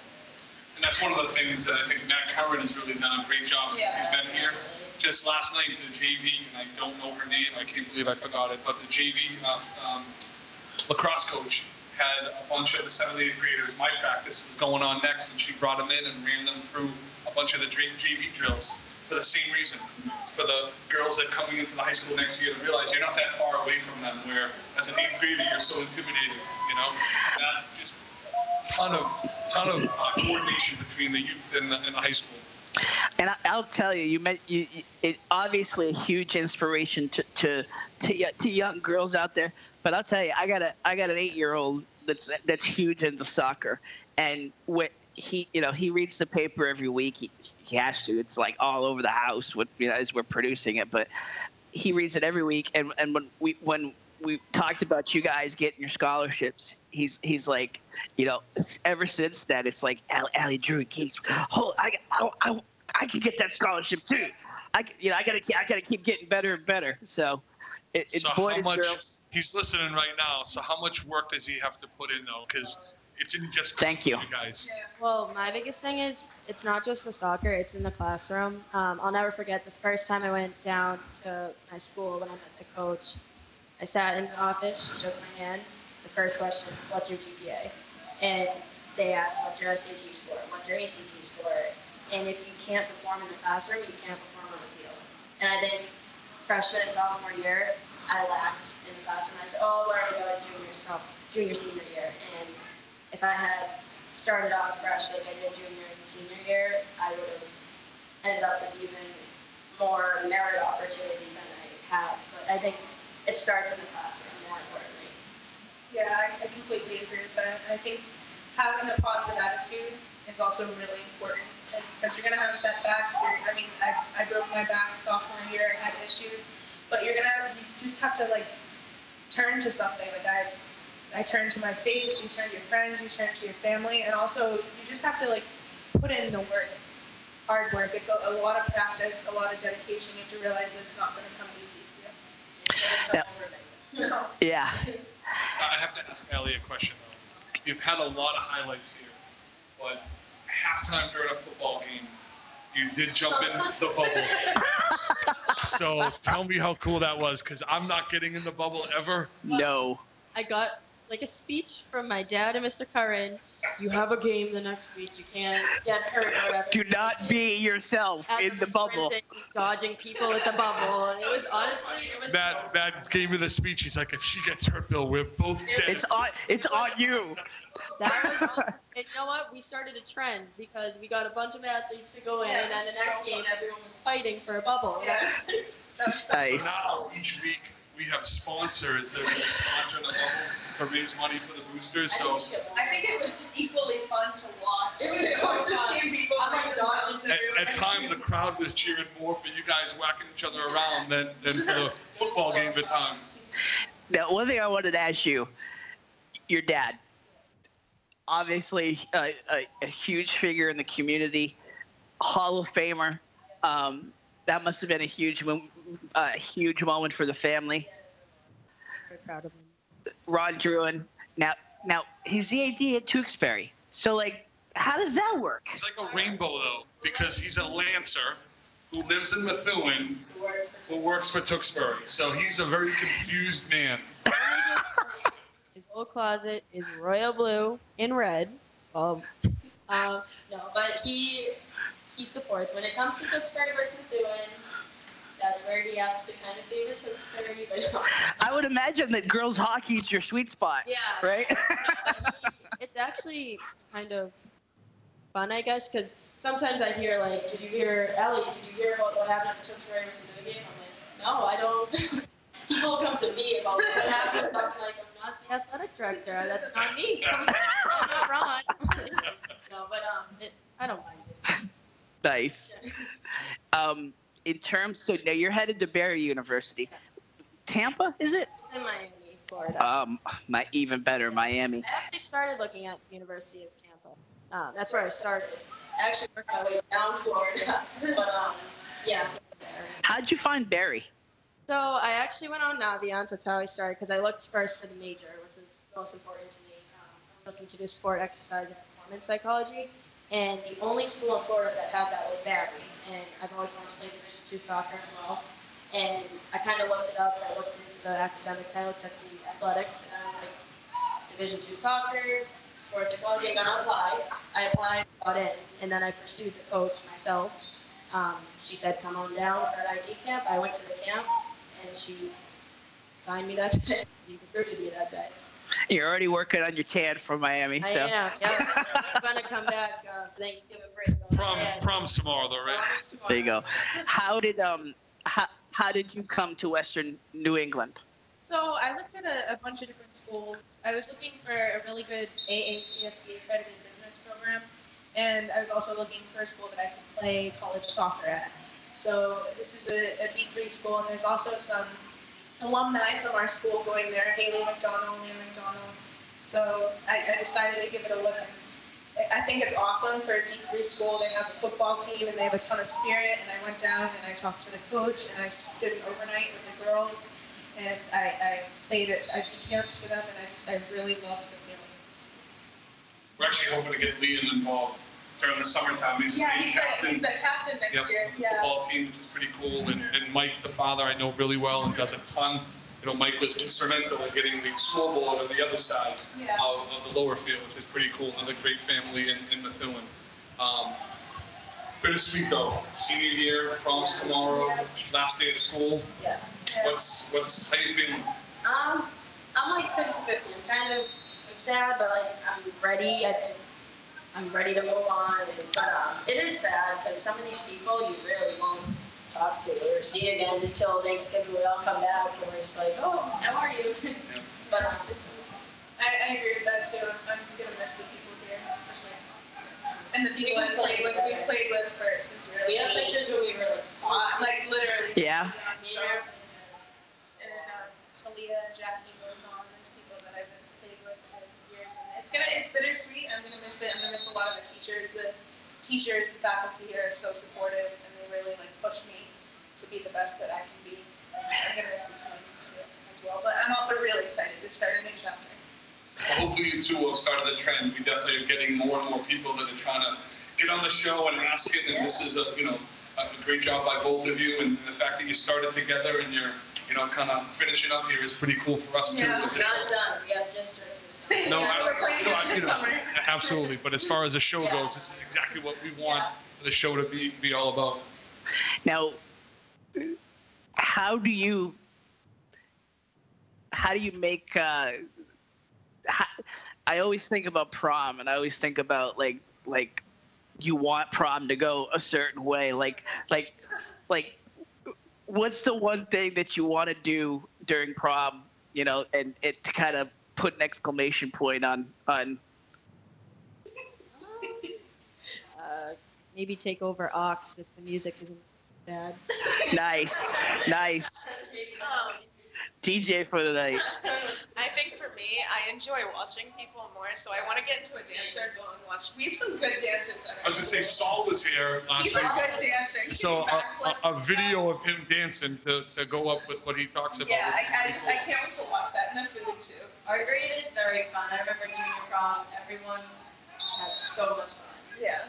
And that's one of the things that I think Matt Curran has really done a great job since he's been here. Just last night, the JV, and I don't know her name, I can't believe I forgot it, but the JV lacrosse coach had a bunch of the 7th and 8th graders. My practice was going on next, and she brought them in and ran them through a bunch of the JV drills for the same reason. It's for the girls that coming into the high school next year to realize you're not that far away from them, where as an 8th grader you're so intimidated, That just ton of coordination between the youth and the high school. And I'll tell you, it obviously a huge inspiration to young girls out there. But I'll tell you, I got an 8-year-old that's huge into soccer, and he reads the paper every week. He has to. It's like all over the house as we're producing it. But he reads it every week. And when we talked about you guys getting your scholarships, he's like, ever since that, it's like Allie Drouin keeps. I can get that scholarship too. I gotta keep getting better and better. So it's so boys, how much, girls. He's listening right now. So how much work does he have to put in though? Because it didn't just come Thank you, guys. Well, my biggest thing is it's not just the soccer; it's in the classroom. I'll never forget the first time I went down to my school when I met the coach. I sat in the office, she shook my hand. The first question, what's your GPA? And they asked, what's your SAT score? What's your ACT score? And if you can't perform in the classroom, you can't perform on the field. And I think freshman and sophomore year, I lacked in the classroom. I said, oh, where do I go junior, senior year? And if I had started off fresh like I did junior and senior year, I would have ended up with even more merit opportunity than I have. But I think it starts in the classroom, more importantly. Yeah, I completely agree with that. I think having a positive attitude is also really important, because you're going to have setbacks. I broke my back sophomore year, I had issues, but you just have to turn to something. I turn to my faith, you turn to your friends, you turn to your family, and also you just have to put in the work, hard work. It's a lot of practice, a lot of dedication. You have to realize that it's not going to come easy to you. Yeah. I have to ask Allie a question, though. You've had a lot of highlights here, but halftime during a football game, you did jump in the bubble. So tell me how cool that was, because I'm not getting in the bubble ever. No. I got like a speech from my dad and Mr. Curran. You have a game the next week. You can't get hurt or whatever. Do not be yourself As in I'm the bubble. sprinting, dodging people with the bubble. And it was honestly, Matt gave me the speech. He's like, if she gets hurt, Bill, we're both dead. It's on you. That was awesome. And you know what? We started a trend because we got a bunch of athletes to go in, and then the next game, everyone was fighting for a bubble. Yeah. Nice. So now each week we have sponsors that are sponsoring the bubble to raise money for the boosters. So I think it was equally fun to watch. It was so just seeing people like dodges at times the crowd was cheering more for you guys whacking each other around than for the football game at times. Now, one thing I wanted to ask you, your dad, obviously a huge figure in the community, Hall of Famer. That must have been a huge moment for the family. Very proud of him. Ron Drouin. Now he's the AD at Tewksbury. So like, how does that work? He's like a rainbow though, because he's a Lancer who lives in Methuen, who works for Tewksbury. So he's a very confused man. His whole closet is royal blue in red. No, but he supports. When it comes to Tewksbury versus Methuen, that's where he has to kind of favor Tewksbury. But I would imagine that girls hockey is your sweet spot. Yeah. Right? It's actually kind of fun, I guess, because sometimes I hear like, did you hear about what happened at the Tewksbury versus Methuen game? I'm like, no, I don't. People come to me about what happened. I'm like, I'm not the athletic director. That's not me. I'm not Ron. No, but I don't mind it. Nice. In terms, so now you're headed to Barry University. Tampa, is it? It's in Miami, Florida. Even better, Miami. I actually started looking at the University of Tampa. That's where I started. I actually worked my way down Florida, but yeah. How'd you find Barry? So I actually went on Naviance. That's how I started because I looked first for the major, which was most important to me. I'm looking to do sport, exercise, and performance psychology. And the only school in Florida that had that was Barry. And I've always wanted to play Division II soccer as well. And I kind of looked it up. I looked into the academics. I looked at the athletics. And I was like, Division II soccer, sports psychology, I'm going to apply. I applied, got in. And then I pursued the coach myself. She said, come on down for an ID camp. I went to the camp, and she signed me that day. She recruited me that day. You're already working on your tan from Miami, so. I am, yeah. I'm going to come back Thanksgiving break. Prom's tomorrow, though, right? There you go. How did you come to Western New England? So I looked at a bunch of different schools. I was looking for a really good AACSB accredited business program, and I was also looking for a school that I could play college soccer at. So this is a D3 school, and there's also some alumni from our school going there, Haley McDonald, Liam McDonald. So I decided to give it a look. And I think it's awesome for a D3 school. They have a football team, and they have a ton of spirit. And I went down, and I talked to the coach, and I did an overnight with the girls. And I played at ID camps for them, and I really loved the feeling of the school. We're actually hoping to get Liam involved during the summertime. He's the captain next year. The football team, which is pretty cool. And Mike, the father, I know really well and does a ton. You know, Mike was instrumental in getting the scoreboard on the other side of the lower field, which is pretty cool. Another great family in Methuen. Bittersweet though. Senior year, proms tomorrow, last day of school. Yeah. How you feeling? I'm like 50-50. I'm sad, but like I'm ready. I think I'm ready to move on. But it is sad because some of these people you really won't talk to or see again until Thanksgiving. We all come back and we're just like, oh, how are you? But it's. I agree with that too. I'm gonna miss the people here, especially. And the people I've played with, we've played with since we were. We have pictures where we were like literally. Yeah. So, and Talia and Jackie both on these people that I've been played with for years, and it's bittersweet. I'm gonna miss it. I'm gonna miss a lot of the teachers. The faculty here are so supportive, and they really like push me to be the best that I can be. I'm gonna miss the team too as well. But I'm also really excited to start a new chapter. Well, hopefully you two will start the trend. We definitely are getting more and more people that are trying to get on the show and ask it. And this is a great job by both of you. And the fact that you started together and you're kind of finishing up here is pretty cool for us too. Yeah, we're not done. We have districts this summer. No, we're planning this summer. Absolutely. But as far as the show goes, this is exactly what we want the show to be all about. Now, how do you make? I always think about prom, and I always think about like you want prom to go a certain way. Like, what's the one thing that you want to do during prom? And it to kind of put an exclamation point on. Maybe take over aux if the music isn't bad. Nice. DJ for the night. I think for me, I enjoy watching people more, so I want to get into a dance circle and watch. We have some good dancers at our I was going to say, Saul was here last He's a night. good dancer. He So can backflips a and video stuff. of him dancing to go up with what he talks about. Yeah, would be I pretty can't wait to watch that, and the food too. Art grade is very fun. I remember junior prom, everyone had so much fun. Yeah.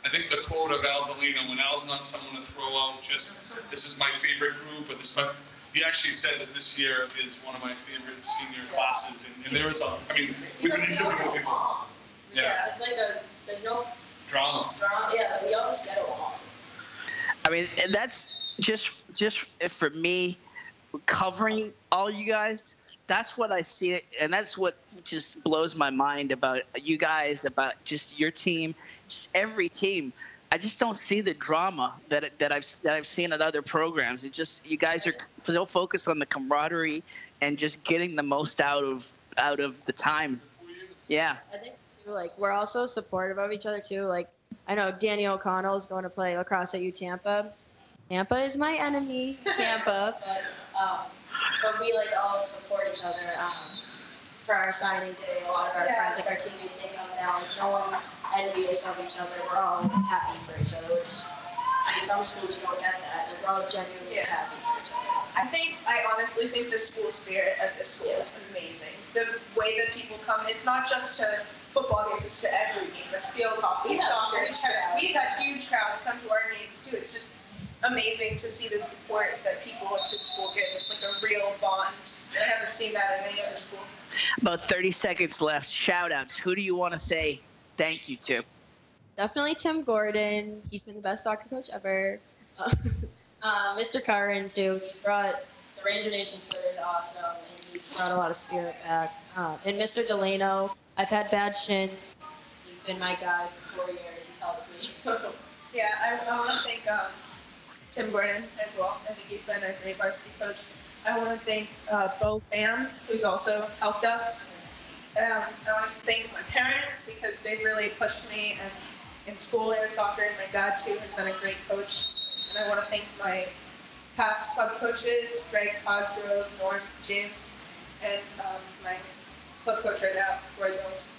I think the quote of Al Delino, when Al's not someone to throw out, just, this is my favorite group, but this, he actually said that this year is one of my favorite senior classes. And there is we've been interviewing people. Yeah, it's like there's no Drama. Yeah, we all just get along. I mean, and that's just for me, covering all you guys. That's what I see, and that's what just blows my mind about you guys, about just your team, just every team. I just don't see the drama that I've seen at other programs. It just, you guys are so focused on the camaraderie and just getting the most out of the time. Yeah. I think too, like we're also supportive of each other too. Like I know Danny O'Connell is going to play lacrosse at U Tampa. Tampa is my enemy, Tampa, but we like all support each other. For our signing day, a lot of our friends, like our teammates, they come down. Like no one's envious of each other. We're all happy for each other. Which in some schools you don't get that. Like we're all genuinely happy for each other. I honestly think the school spirit of this school is amazing. The way that people come, it's not just to football games, it's to every game. It's field hockey, soccer, it's tennis. We've had huge crowds come to our games too. It's just amazing to see the support that people at this school give. It's like a real bond. I haven't seen that at any other school. About 30 seconds left. Shout outs. Who do you want to say thank you to? Definitely Tim Gordon. He's been the best soccer coach ever. Mr. Curran too. He's brought the Ranger Nation Twitter is awesome, and he's brought a lot of spirit back. And Mr. Delano, I've had bad shins. He's been my guy for 4 years. He's helped me. So Yeah, I want to thank Tim Gordon as well. I think he's been a great varsity coach. I want to thank Bo Pham, who's also helped us. I want to thank my parents because they've really pushed me in school and in soccer, and my dad too has been a great coach. And I want to thank my past club coaches, Greg Cosgrove, Norm James, and my club coach right now, Roy Jones.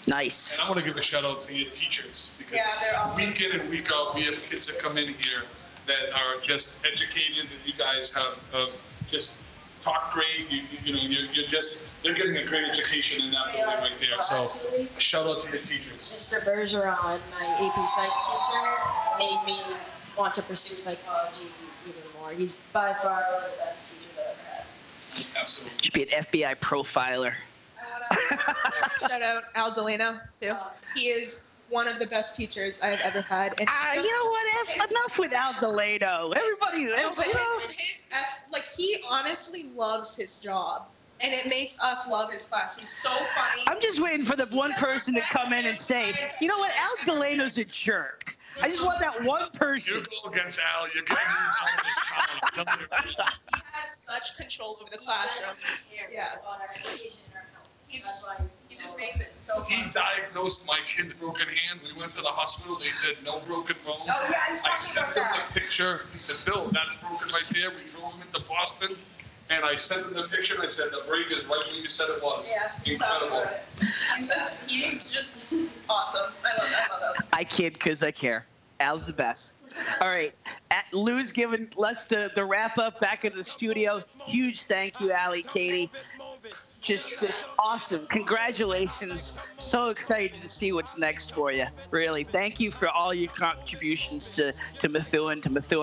Nice. And I want to give a shout out to your teachers because they're awesome. week in and week out, we have kids that come in here that are just educated, that you guys have just talk great. You're just, they're getting a great education in that building right there. So absolutely. a shout out to your teachers. Mr. Bergeron, my AP Psych teacher, made me want to pursue psychology even more. He's by far one of the best teachers I've ever had. Absolutely. Should be an FBI profiler. Shout out Al Delano too. He is one of the best teachers I've ever had. And You know what? Enough with Al Delano. Everybody, but he honestly loves his job, and it makes us love his class. He's so funny. I'm just waiting for the one person to come in and say, you know what? Al Delano's a jerk. I just want that one person. You go against Al, you're getting all this time. He has such control over the classroom. Yeah. He just makes it so He fun. diagnosed my kid's broken hand. We went to the hospital. They said no broken bone. Oh, yeah, I'm I talking sent about him that. the picture. He said, Bill, that's broken right there. We drove him into Boston. And I sent him the picture, and I said, the break is right where you said it was. Yeah, he's talking Incredible. about it. He's just awesome. I love that. I kid because I care. Al's the best. All right. Lou's giving us the wrap up back in the studio. Huge thank you, Allie, Katie. just awesome. Congratulations. So excited to see what's next for you. Really. Thank you for all your contributions to Methuen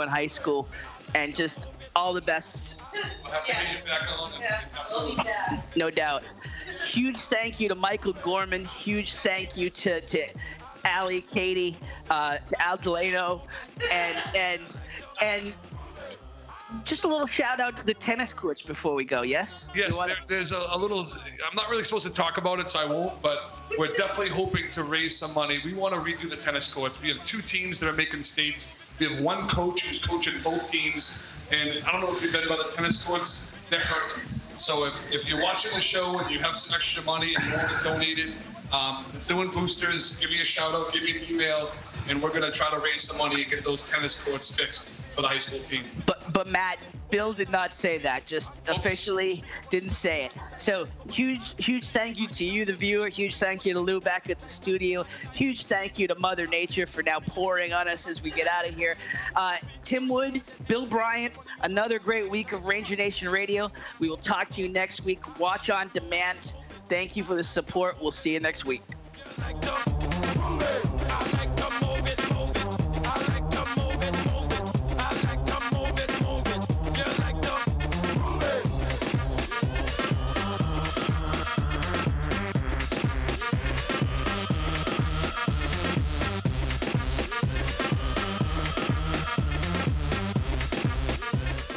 High School, and just all the best. We'll have to get you back on. Yeah, we'll be back. No doubt. Huge thank you to Michael Gorman. Huge thank you to Allie, Katie, to Al Delano, and just a little shout out to the tennis courts before we go. Yes. Yes, there's a little. I'm not really supposed to talk about it, so I won't. But we're definitely hoping to raise some money. We want to redo the tennis courts. We have 2 teams that are making states. We have 1 coach who's coaching both teams. And I don't know if you've been by the tennis courts. They're hurting. So if you're watching the show and you have some extra money and you want to donate it, Methuen Boosters, give me a shout out, give me an email, and we're going to try to raise some money and get those tennis courts fixed for the high school team. But Matt, Bill did not say that. Just officially didn't say it. So huge thank you to you, the viewer. Huge thank you to Lou back at the studio. Huge thank you to Mother Nature for now pouring on us as we get out of here. Tim Wood, Bill Bryant, another great week of Ranger Nation Radio. We will talk to you next week. Watch on demand. Thank you for the support. We'll see you next week.